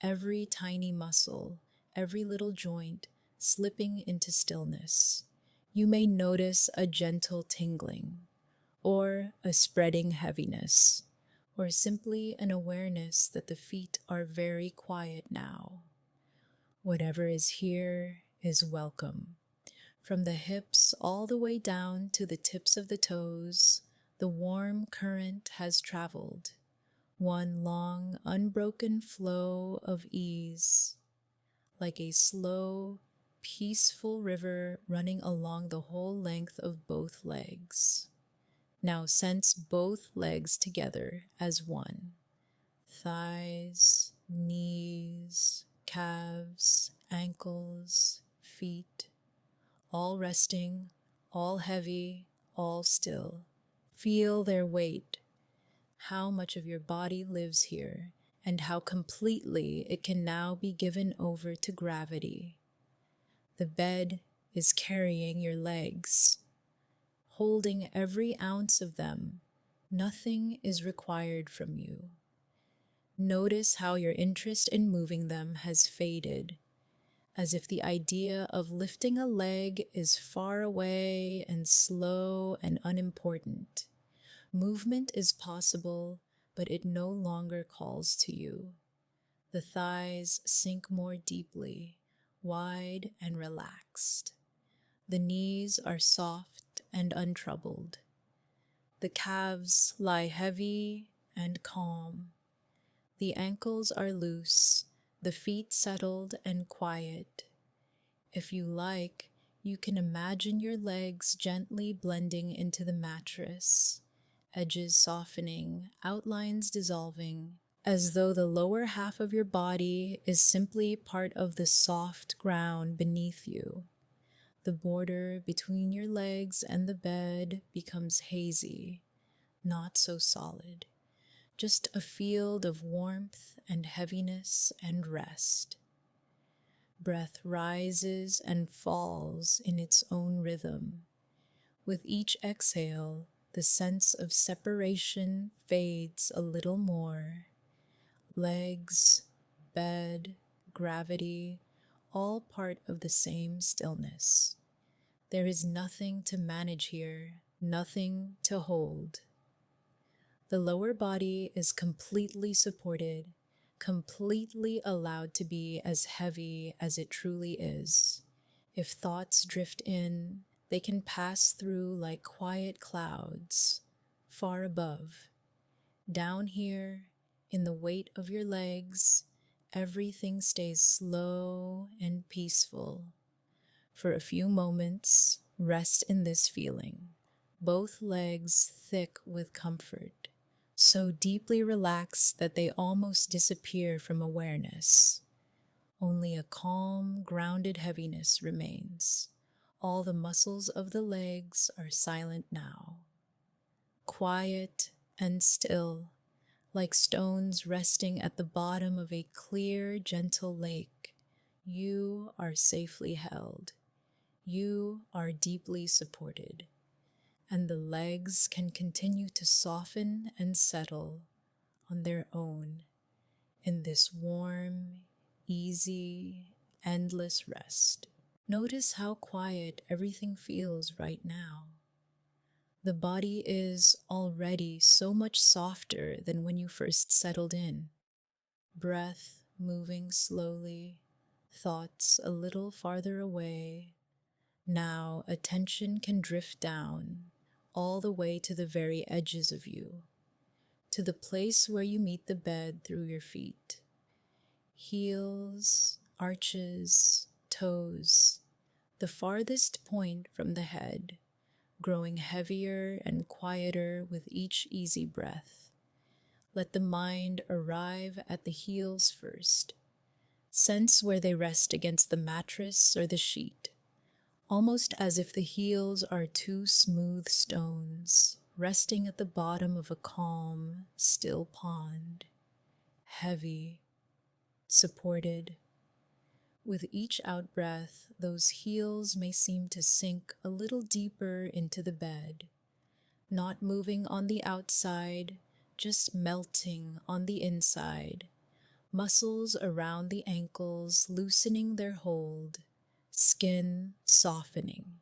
Every tiny muscle, every little joint slipping into stillness. You may notice a gentle tingling, or a spreading heaviness, or simply an awareness that the feet are very quiet now. Whatever is here is welcome. From the hips all the way down to the tips of the toes, the warm current has traveled. One long, unbroken flow of ease, like a slow, peaceful river running along the whole length of both legs. Now sense both legs together as one. Thighs, knees, calves, ankles, feet, all resting, all heavy, all still. Feel their weight, how much of your body lives here, and how completely it can now be given over to gravity. The bed is carrying your legs, holding every ounce of them. Nothing is required from you. Notice how your interest in moving them has faded, as if the idea of lifting a leg is far away and slow and unimportant. Movement is possible, but it no longer calls to you. The thighs sink more deeply, wide and relaxed. The knees are soft and untroubled. The calves lie heavy and calm. The ankles are loose, the feet settled and quiet. If you like, you can imagine your legs gently blending into the mattress, edges softening, outlines dissolving, as though the lower half of your body is simply part of the soft ground beneath you. The border between your legs and the bed becomes hazy, not so solid. Just a field of warmth and heaviness and rest. Breath rises and falls in its own rhythm. With each exhale, the sense of separation fades a little more. Legs, bed, gravity, all part of the same stillness. There is nothing to manage here, nothing to hold. The lower body is completely supported, completely allowed to be as heavy as it truly is. If thoughts drift in, they can pass through like quiet clouds, far above. Down here, in the weight of your legs, everything stays slow and peaceful. For a few moments, rest in this feeling, both legs thick with comfort, so deeply relaxed that they almost disappear from awareness. Only a calm, grounded heaviness remains. All the muscles of the legs are silent now. Quiet and still, like stones resting at the bottom of a clear, gentle lake, you are safely held. You are deeply supported, and the legs can continue to soften and settle on their own in this warm, easy, endless rest. Notice how quiet everything feels right now. The body is already so much softer than when you first settled in. Breath moving slowly, thoughts a little farther away. Now attention can drift down all the way to the very edges of you, to the place where you meet the bed through your feet. Heels, arches, toes, the farthest point from the head, growing heavier and quieter with each easy breath. Let the mind arrive at the heels first. Sense where they rest against the mattress or the sheet, almost as if the heels are two smooth stones resting at the bottom of a calm, still pond. Heavy, supported. With each out-breath, those heels may seem to sink a little deeper into the bed, not moving on the outside, just melting on the inside. Muscles around the ankles loosening their hold, skin softening.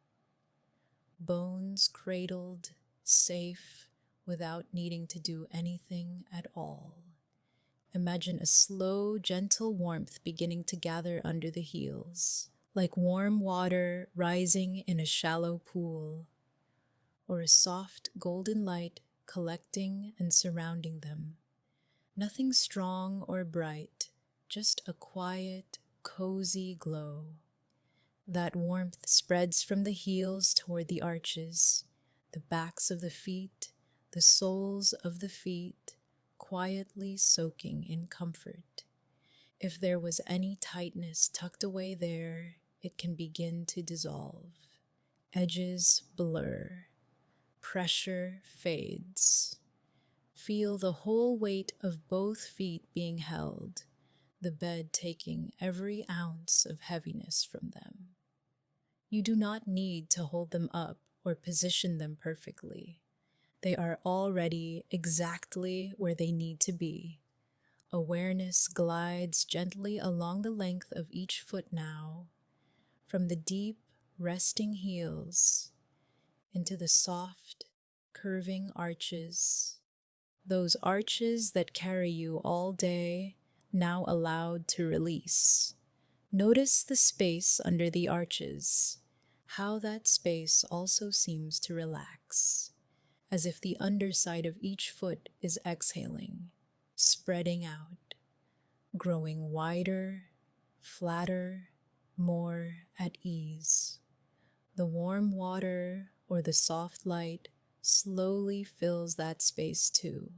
Bones cradled, safe, without needing to do anything at all. Imagine a slow, gentle warmth beginning to gather under the heels, like warm water rising in a shallow pool, or a soft golden light collecting and surrounding them. Nothing strong or bright, just a quiet, cozy glow. That warmth spreads from the heels toward the arches, the backs of the feet, the soles of the feet, quietly soaking in comfort. If there was any tightness tucked away there, it can begin to dissolve. Edges blur. Pressure fades. Feel the whole weight of both feet being held, the bed taking every ounce of heaviness from them. You do not need to hold them up or position them perfectly. They are already exactly where they need to be. Awareness glides gently along the length of each foot now, from the deep, resting heels into the soft, curving arches. Those arches that carry you all day, now allowed to release. Notice the space under the arches, how that space also seems to relax, as if the underside of each foot is exhaling, spreading out, growing wider, flatter, more at ease. The warm water or the soft light slowly fills that space too,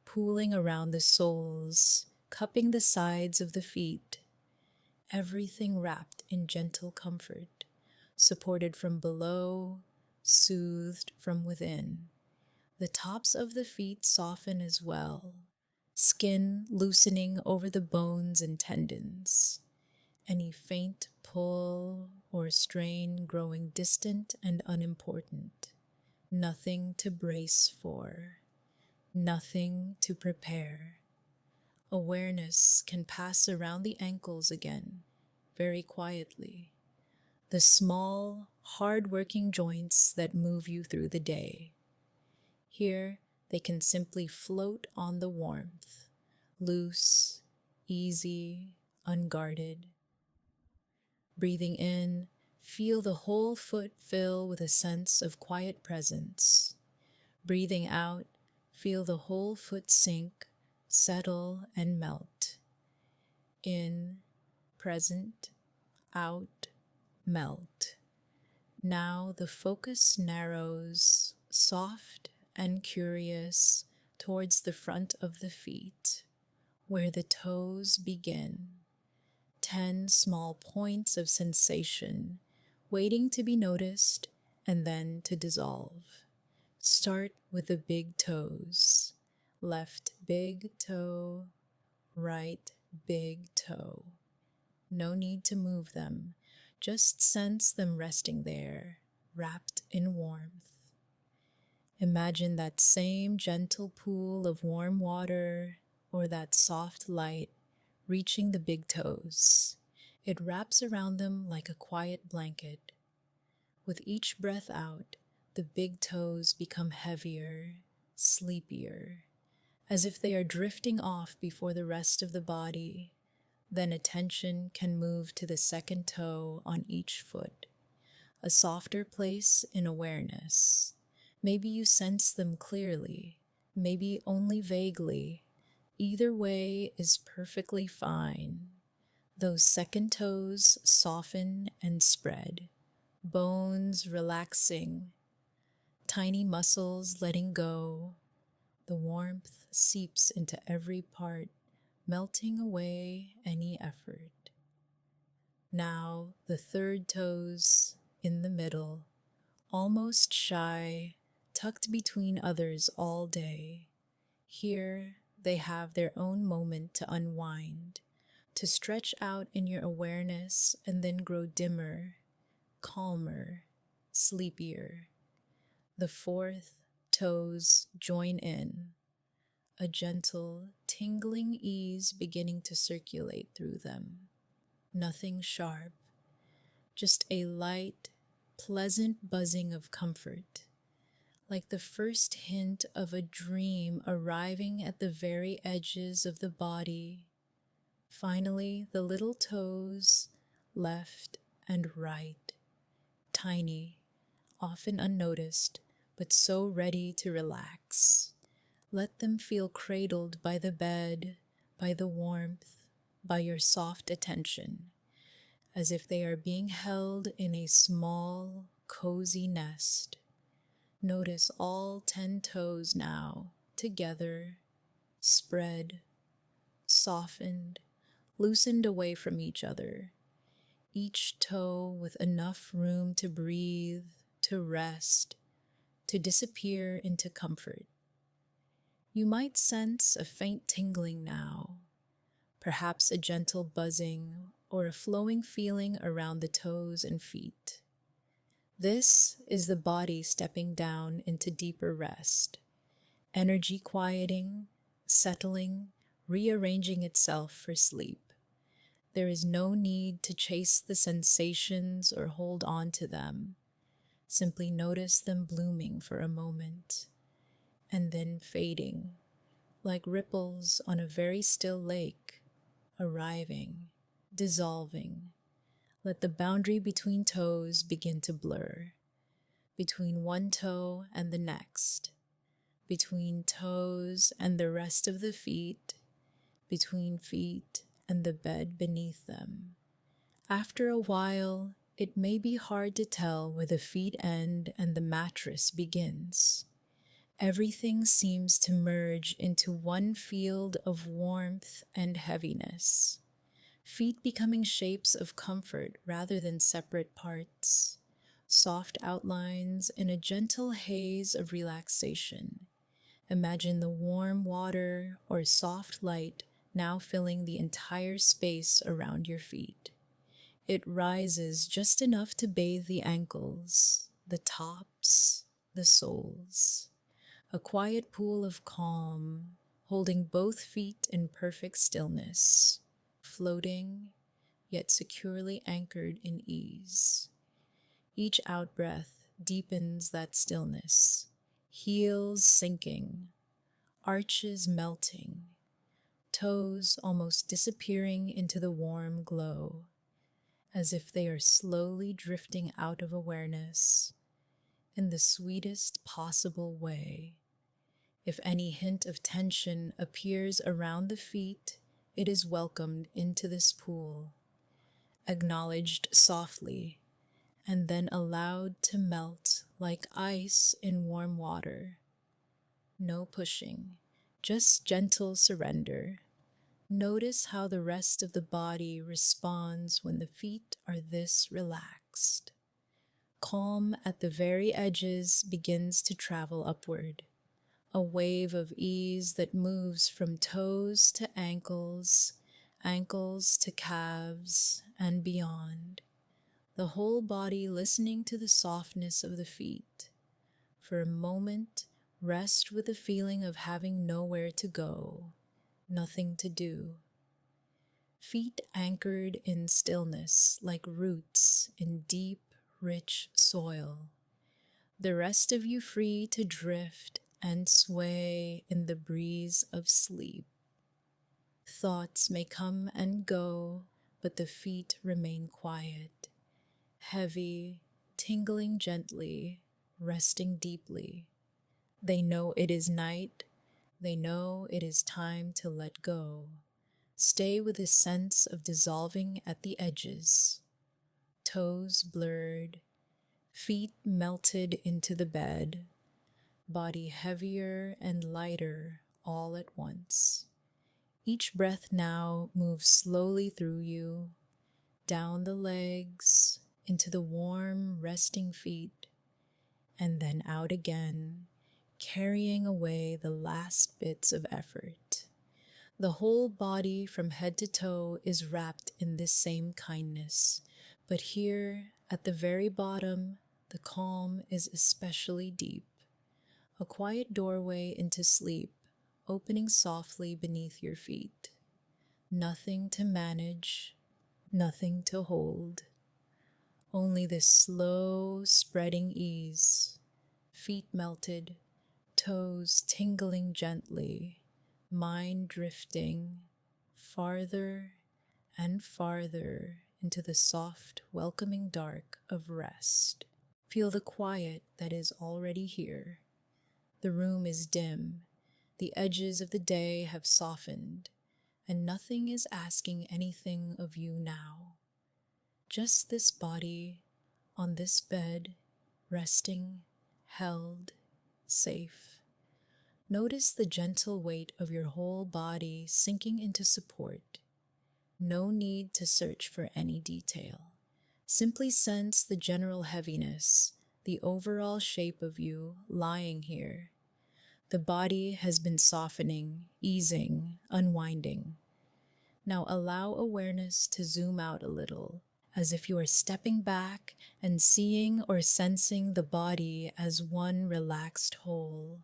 pooling around the soles, cupping the sides of the feet, everything wrapped in gentle comfort, supported from below, soothed from within. The tops of the feet soften as well, skin loosening over the bones and tendons. Any faint pull or strain growing distant and unimportant. Nothing to brace for, nothing to prepare. Awareness can pass around the ankles again, very quietly. The small, hard-working joints that move you through the day. Here, they can simply float on the warmth, loose, easy, unguarded. Breathing in, feel the whole foot fill with a sense of quiet presence. Breathing out, feel the whole foot sink, settle, and melt. In, present, out, melt. Now the focus narrows, soft and curious, towards the front of the feet, where the toes begin. 10 small points of sensation, waiting to be noticed and then to dissolve. Start with the big toes. Left big toe, right big toe. No need to move them, just sense them resting there, wrapped in warmth. Imagine that same gentle pool of warm water or that soft light reaching the big toes. It wraps around them like a quiet blanket. With each breath out, the big toes become heavier, sleepier, as if they are drifting off before the rest of the body. Then attention can move to the second toe on each foot, a softer place in awareness. Maybe you sense them clearly, maybe only vaguely. Either way is perfectly fine. Those second toes soften and spread, bones relaxing, tiny muscles letting go. The warmth seeps into every part, melting away any effort. Now the third toes in the middle, almost shy, tucked between others all day. Here they have their own moment to unwind, to stretch out in your awareness and then grow dimmer, calmer, sleepier. The fourth toes join in, a gentle, tingling ease beginning to circulate through them. Nothing sharp, just a light, pleasant buzzing of comfort, like the first hint of a dream arriving at the very edges of the body. Finally, the little toes, left and right, tiny, often unnoticed, but so ready to relax. Let them feel cradled by the bed, by the warmth, by your soft attention, as if they are being held in a small, cozy nest. Notice all 10 toes now, together, spread, softened, loosened away from each other, each toe with enough room to breathe, to rest, to disappear into comfort. You might sense a faint tingling now, perhaps a gentle buzzing or a flowing feeling around the toes and feet. This is the body stepping down into deeper rest, energy quieting, settling, rearranging itself for sleep. There is no need to chase the sensations or hold on to them. Simply notice them blooming for a moment and then fading, like ripples on a very still lake, arriving, dissolving. Let the boundary between toes begin to blur, between one toe and the next, between toes and the rest of the feet, between feet and the bed beneath them. After a while, it may be hard to tell where the feet end and the mattress begins. Everything seems to merge into one field of warmth and heaviness, feet becoming shapes of comfort rather than separate parts, soft outlines in a gentle haze of relaxation. Imagine the warm water or soft light now filling the entire space around your feet. It rises just enough to bathe the ankles, the tops, the soles. A quiet pool of calm, holding both feet in perfect stillness, floating, yet securely anchored in ease. Each out-breath deepens that stillness, heels sinking, arches melting, toes almost disappearing into the warm glow, as if they are slowly drifting out of awareness in the sweetest possible way. If any hint of tension appears around the feet, it is welcomed into this pool, acknowledged softly, and then allowed to melt like ice in warm water. No pushing, just gentle surrender. Notice how the rest of the body responds when the feet are this relaxed. Calm at the very edges begins to travel upward, a wave of ease that moves from toes to ankles, ankles to calves, and beyond. The whole body listening to the softness of the feet. For a moment, rest with the feeling of having nowhere to go, nothing to do. Feet anchored in stillness like roots in deep, rich soil. The rest of you free to drift and sway in the breeze of sleep. Thoughts may come and go, but the feet remain quiet, heavy, tingling gently, resting deeply. They know it is night. They know it is time to let go. Stay with a sense of dissolving at the edges. Toes blurred, feet melted into the bed, body heavier and lighter all at once. Each breath now moves slowly through you, down the legs, into the warm, resting feet, and then out again, carrying away the last bits of effort. The whole body from head to toe is wrapped in this same kindness, but here, at the very bottom, the calm is especially deep. A quiet doorway into sleep, opening softly beneath your feet. Nothing to manage, nothing to hold. Only this slow, spreading ease. Feet melted, toes tingling gently, mind drifting farther and farther into the soft, welcoming dark of rest. Feel the quiet that is already here. The room is dim, the edges of the day have softened, and nothing is asking anything of you now. Just this body on this bed, resting, held, safe. Notice the gentle weight of your whole body sinking into support. No need to search for any detail. Simply sense the general heaviness, the overall shape of you lying here. The body has been softening, easing, unwinding. Now allow awareness to zoom out a little, as if you are stepping back and seeing or sensing the body as one relaxed whole,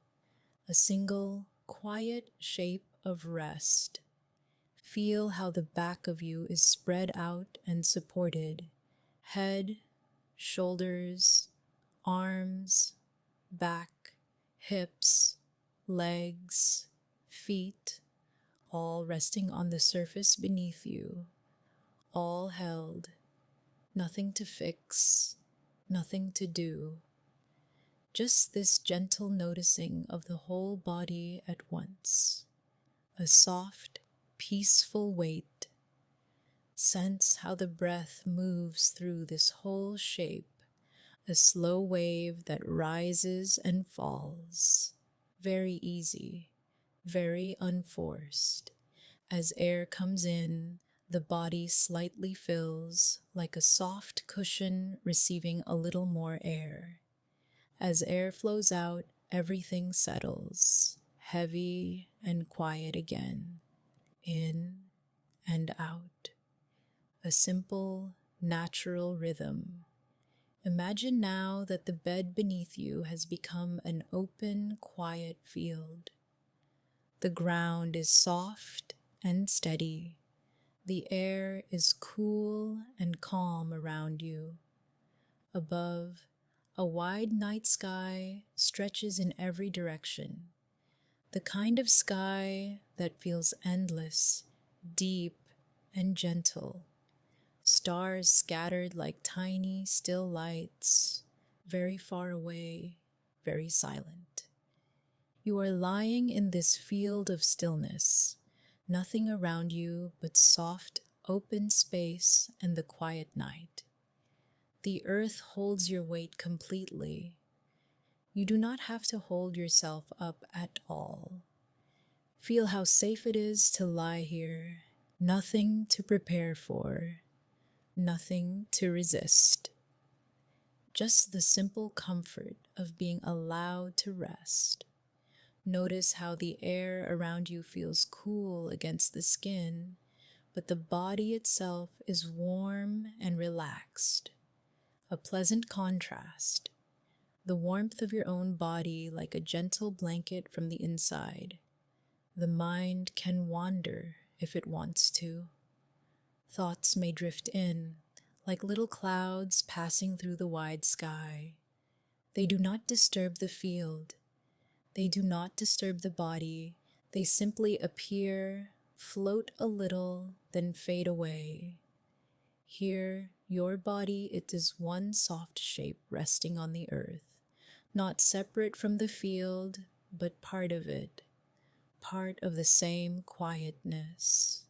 a single, quiet shape of rest. Feel how the back of you is spread out and supported. Head, shoulders, arms, back, hips, legs, feet, all resting on the surface beneath you, all held, nothing to fix, nothing to do. Just this gentle noticing of the whole body at once. A soft, peaceful weight. Sense how the breath moves through this whole shape, a slow wave that rises and falls. Very easy, very unforced. As air comes in, the body slightly fills, like a soft cushion receiving a little more air. As air flows out, everything settles, heavy and quiet again, in and out. A simple, natural rhythm. Imagine now that the bed beneath you has become an open, quiet field. The ground is soft and steady. The air is cool and calm around you. Above, a wide night sky stretches in every direction. The kind of sky that feels endless, deep, and gentle. Stars scattered like tiny, still lights, very far away, very silent. You are lying in this field of stillness, nothing around you but soft, open space and the quiet night. The earth holds your weight completely. You do not have to hold yourself up at all. Feel how safe it is to lie here, nothing to prepare for, nothing to resist. Just the simple comfort of being allowed to rest. Notice how the air around you feels cool against the skin, but the body itself is warm and relaxed. A pleasant contrast. The warmth of your own body like a gentle blanket from the inside. The mind can wander if it wants to. Thoughts may drift in, like little clouds passing through the wide sky. They do not disturb the field. They do not disturb the body. They simply appear, float a little, then fade away. Here, your body, it is one soft shape resting on the earth, not separate from the field, but part of it, part of the same quietness,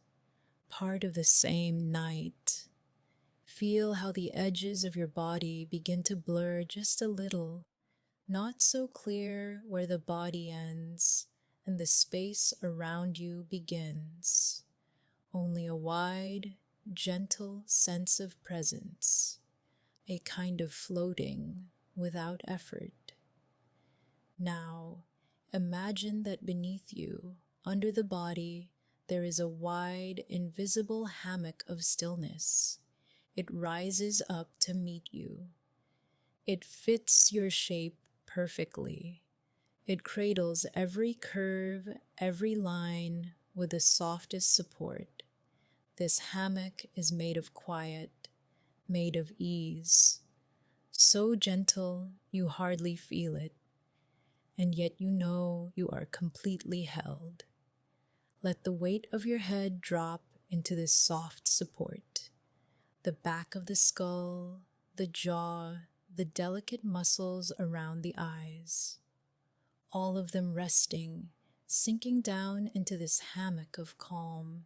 part of the same night. Feel how the edges of your body begin to blur just a little, not so clear where the body ends and the space around you begins. Only a wide, gentle sense of presence, a kind of floating without effort. Now, imagine that beneath you, under the body, there is a wide, invisible hammock of stillness. It rises up to meet you. It fits your shape perfectly. It cradles every curve, every line with the softest support. This hammock is made of quiet, made of ease. So gentle you hardly feel it, and yet you know you are completely held. Let the weight of your head drop into this soft support. The back of the skull, the jaw, the delicate muscles around the eyes. All of them resting, sinking down into this hammock of calm.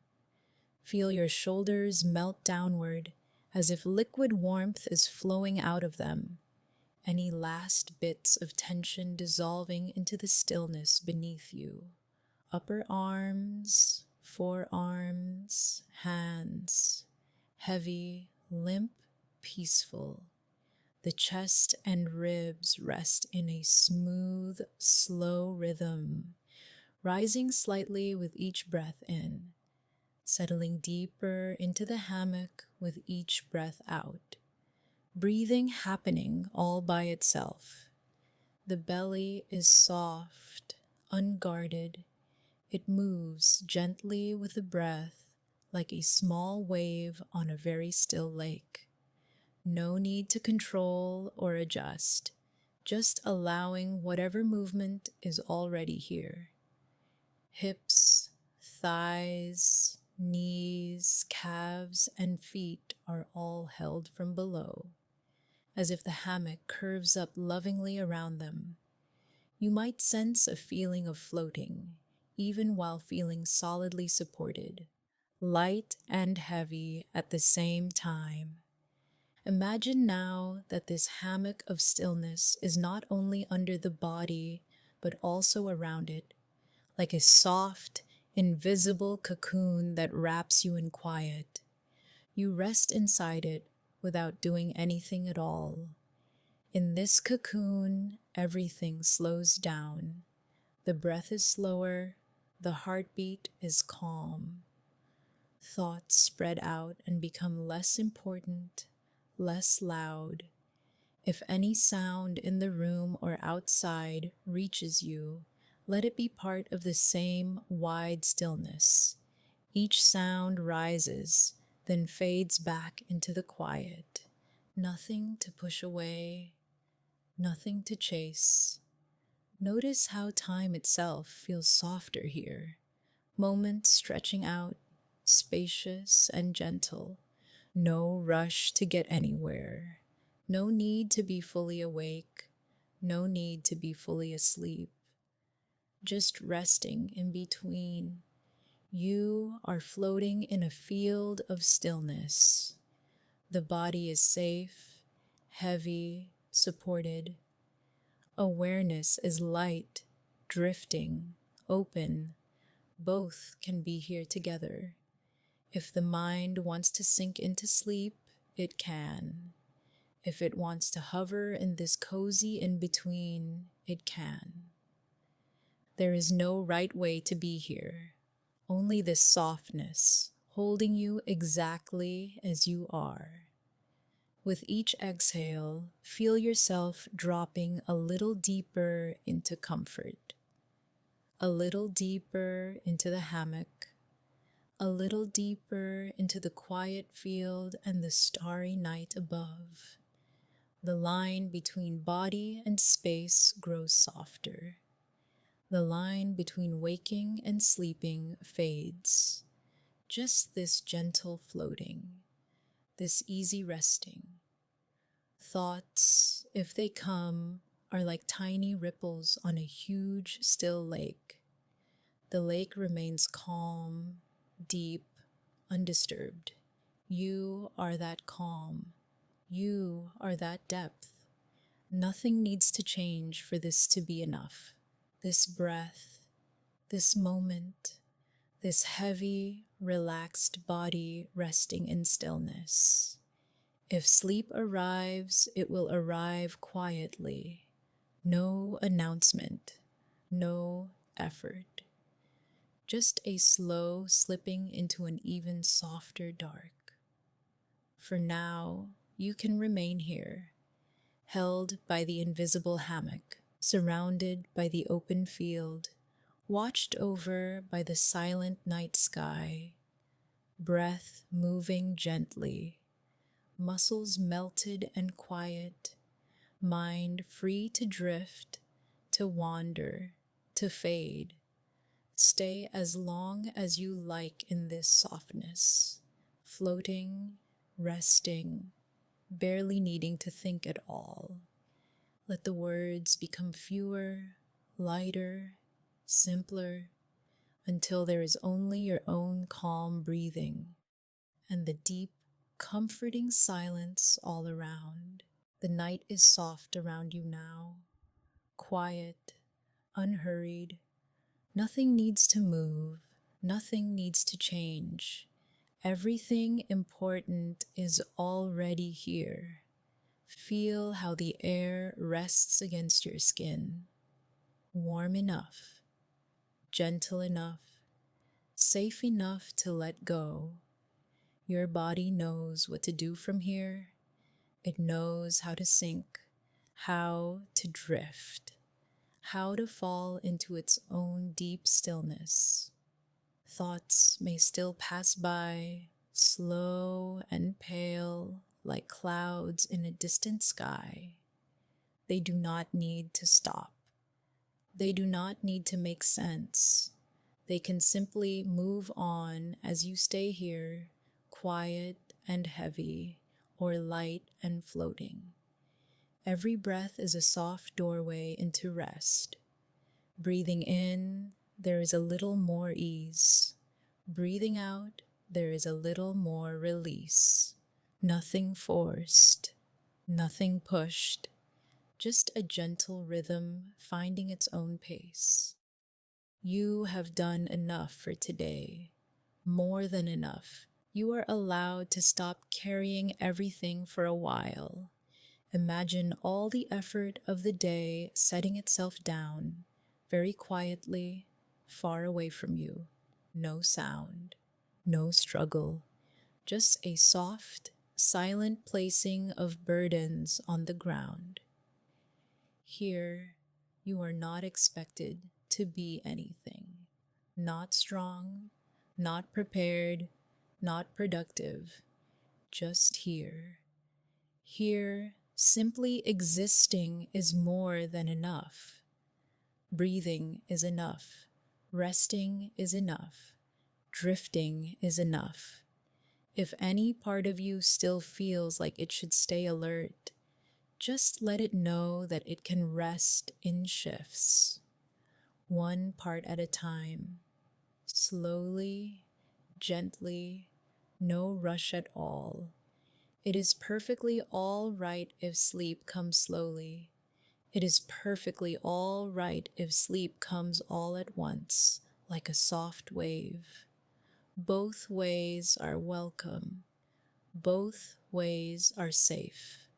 Feel your shoulders melt downward as if liquid warmth is flowing out of them, any last bits of tension dissolving into the stillness beneath you. Upper arms, Forearms, hands, heavy, limp, peaceful. The chest and ribs rest in a smooth, slow rhythm, rising slightly with each breath in, settling deeper into the hammock with each breath out. Breathing happening all by itself. The belly is soft, unguarded. It moves gently with the breath, like a small wave on a very still lake. No need to control or adjust, just allowing whatever movement is already here. Hips, thighs, knees, calves, and feet are all held from below, as if the hammock curves up lovingly around them. You might sense a feeling of floating, even while feeling solidly supported, light and heavy at the same time. Imagine now that this hammock of stillness is not only under the body, but also around it, like a soft, invisible cocoon that wraps you in quiet. You rest inside it without doing anything at all. In this cocoon, everything slows down. The breath is slower, the heartbeat is calm. Thoughts spread out and become less important, less loud. If any sound in the room or outside reaches you, let it be part of the same wide stillness. Each sound rises, then fades back into the quiet. Nothing to push away, nothing to chase. Notice how time itself feels softer here. Moments stretching out, spacious and gentle. No rush to get anywhere. No need to be fully awake. No need to be fully asleep. Just resting in between. You are floating in a field of stillness. The body is safe, heavy, supported. Awareness is light, drifting, open. Both can be here together. If the mind wants to sink into sleep, it can. If it wants to hover in this cozy in-between, it can. There is no right way to be here, only this softness, holding you exactly as you are. With each exhale, feel yourself dropping a little deeper into comfort, a little deeper into the hammock, a little deeper into the quiet field and the starry night above. The line between body and space grows softer. The line between waking and sleeping fades. Just this gentle floating, this easy resting. Thoughts, if they come, are like tiny ripples on a huge, still lake. The lake remains calm, deep, undisturbed. You are that calm. You are that depth. Nothing needs to change for this to be enough. This breath, this moment, this heavy, relaxed body resting in stillness. If sleep arrives, it will arrive quietly. No announcement, no effort. Just a slow slipping into an even softer dark. For now, you can remain here, held by the invisible hammock, surrounded by the open field, watched over by the silent night sky, breath moving gently, muscles melted and quiet, mind free to drift, to wander, to fade. Stay as long as you like in this softness, floating, resting, barely needing to think at all. Let the words become fewer, lighter, simpler, until there is only your own calm breathing and the deep, comforting silence all around. The night is soft around you now, quiet, unhurried. Nothing needs to move, Nothing needs to change. Everything important is already here. Feel how the air rests against your skin. Warm enough, gentle enough, safe enough to let go. Your body knows what to do from here. It knows how to sink, how to drift, how to fall into its own deep stillness. Thoughts may still pass by, slow and pale, like clouds in a distant sky. They do not need to stop. They do not need to make sense. They can simply move on as you stay here, quiet and heavy, or light and floating. Every breath is a soft doorway into rest. Breathing in, there is a little more ease. Breathing out, there is a little more release. Nothing forced, nothing pushed, just a gentle rhythm finding its own pace. You have done enough for today, more than enough. You are allowed to stop carrying everything for a while. Imagine all the effort of the day setting itself down, very quietly, far away from you. No sound, no struggle, just a soft, silent placing of burdens on the ground. Here, you are not expected to be anything. Not strong, not prepared, not productive, just here. Here, simply existing is more than enough. Breathing is enough. Resting is enough. Drifting is enough. If any part of you still feels like it should stay alert, just let it know that it can rest in shifts, one part at a time, slowly, gently, no rush at all. It is perfectly all right if sleep comes slowly. It is perfectly all right if sleep comes all at once, like a soft wave. Both ways are welcome. Both ways are safe.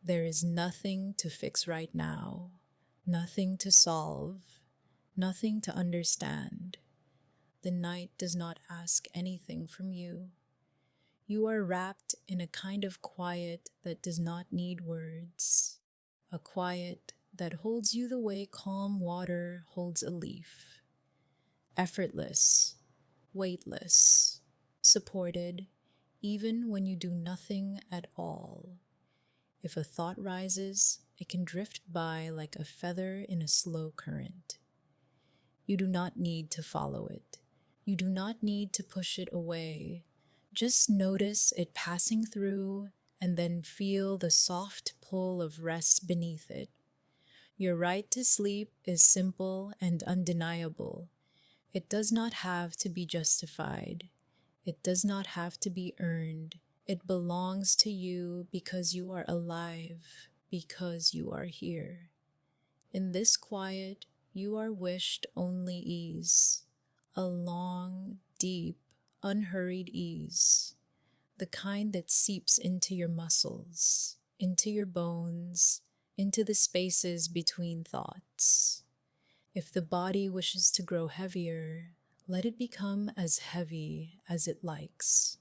There is nothing to fix right now, nothing to solve, nothing to understand. The night does not ask anything from you. You are wrapped in a kind of quiet that does not need words, a quiet that holds you the way calm water holds a leaf. Effortless, weightless, supported, even when you do nothing at all. If a thought rises, it can drift by like a feather in a slow current. You do not need to follow it. You do not need to push it away. Just notice it passing through and then feel the soft pull of rest beneath it. Your right to sleep is simple and undeniable. It does not have to be justified. It does not have to be earned. It belongs to you because you are alive, because you are here. In this quiet, you are wished only ease, a long, deep, unhurried ease, the kind that seeps into your muscles, into your bones, into the spaces between thoughts. If the body wishes to grow heavier, let it become as heavy as it likes,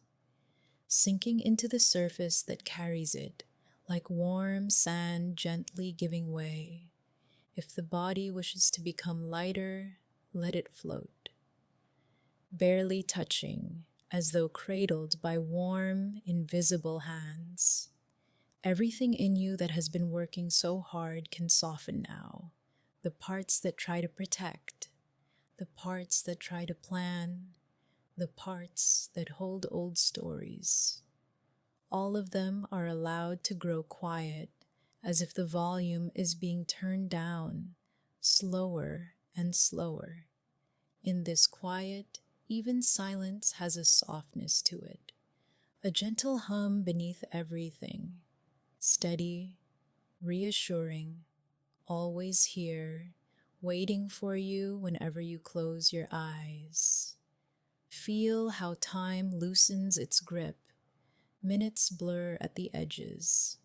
sinking into the surface that carries it, like warm sand gently giving way. If the body wishes to become lighter, let it float, barely touching, as though cradled by warm, invisible hands. Everything in you that has been working so hard can soften now. The parts that try to protect, the parts that try to plan, the parts that hold old stories. All of them are allowed to grow quiet, as if the volume is being turned down, slower and slower. In this quiet, even silence has a softness to it, a gentle hum beneath everything, steady, reassuring, always here, waiting for you whenever you close your eyes. Feel how time loosens its grip. Minutes blur at the edges.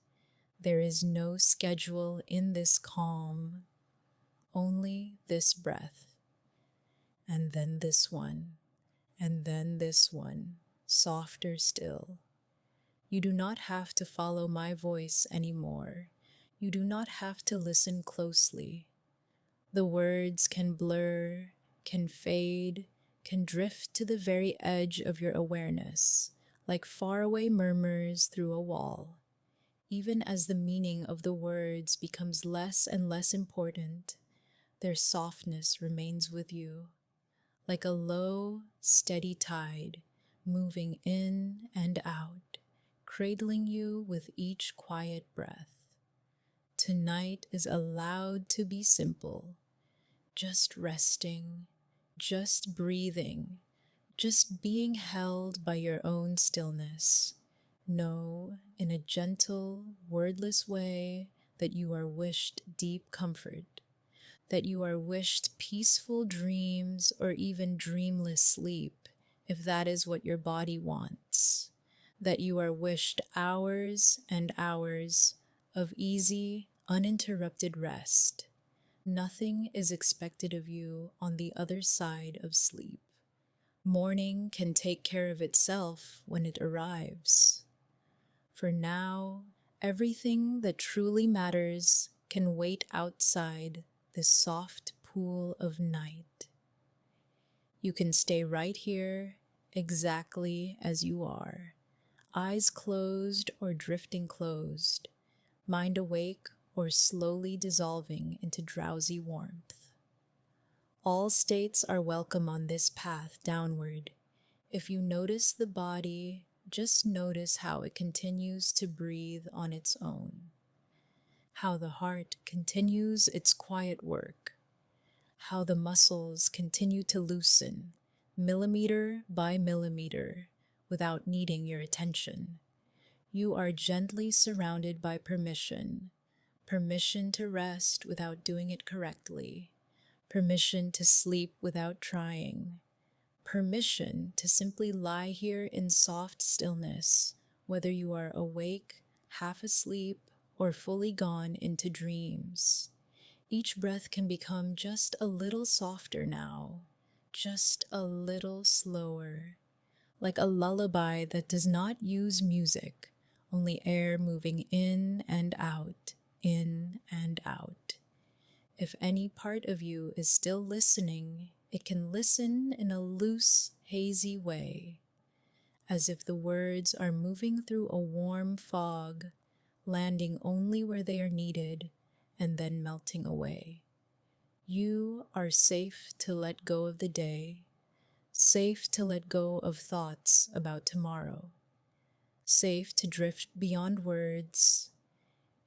There is no schedule in this calm, only this breath. And then this one, and then this one, softer still. You do not have to follow my voice anymore. You do not have to listen closely. The words can blur, can fade, can drift to the very edge of your awareness, like faraway murmurs through a wall. Even as the meaning of the words becomes less and less important, their softness remains with you, like a low, steady tide, moving in and out, cradling you with each quiet breath. Tonight is allowed to be simple, just resting, just breathing, just being held by your own stillness. Know, in a gentle, wordless way, that you are wished deep comfort, that you are wished peaceful dreams or even dreamless sleep, if that is what your body wants, that you are wished hours and hours of easy, uninterrupted rest. Nothing is expected of you on the other side of sleep. Morning can take care of itself when it arrives. For now, everything that truly matters can wait outside this soft pool of night. You can stay right here, exactly as you are, eyes closed or drifting closed, mind awake or slowly dissolving into drowsy warmth. All states are welcome on this path downward. If you notice the body, just notice how it continues to breathe on its own, how the heart continues its quiet work, how the muscles continue to loosen, millimeter by millimeter, without needing your attention. You are gently surrounded by permission, permission to rest without doing it correctly, permission to sleep without trying, permission to simply lie here in soft stillness, whether you are awake, half asleep, or fully gone into dreams. Each breath can become just a little softer now, just a little slower, like a lullaby that does not use music, only air moving in and out, in and out. If any part of you is still listening, it can listen in a loose, hazy way, as if the words are moving through a warm fog, landing only where they are needed, and then melting away. You are safe to let go of the day, safe to let go of thoughts about tomorrow, safe to drift beyond words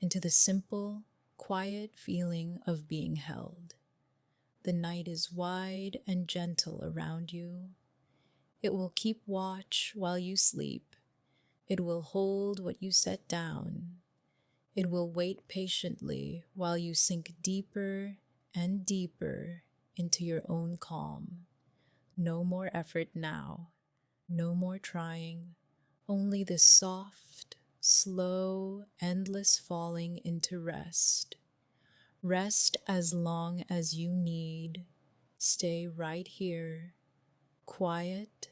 into the simple, quiet feeling of being held. The night is wide and gentle around you. It will keep watch while you sleep. It will hold what you set down. It will wait patiently while you sink deeper and deeper into your own calm. No more effort now. No more trying. Only this soft, slow, endless falling into rest. Rest as long as you need. Stay right here, quiet,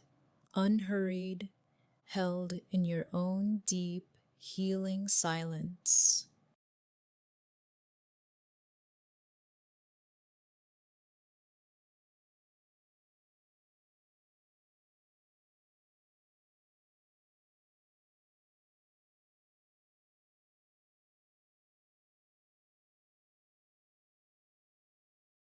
unhurried, held in your own deep, healing silence.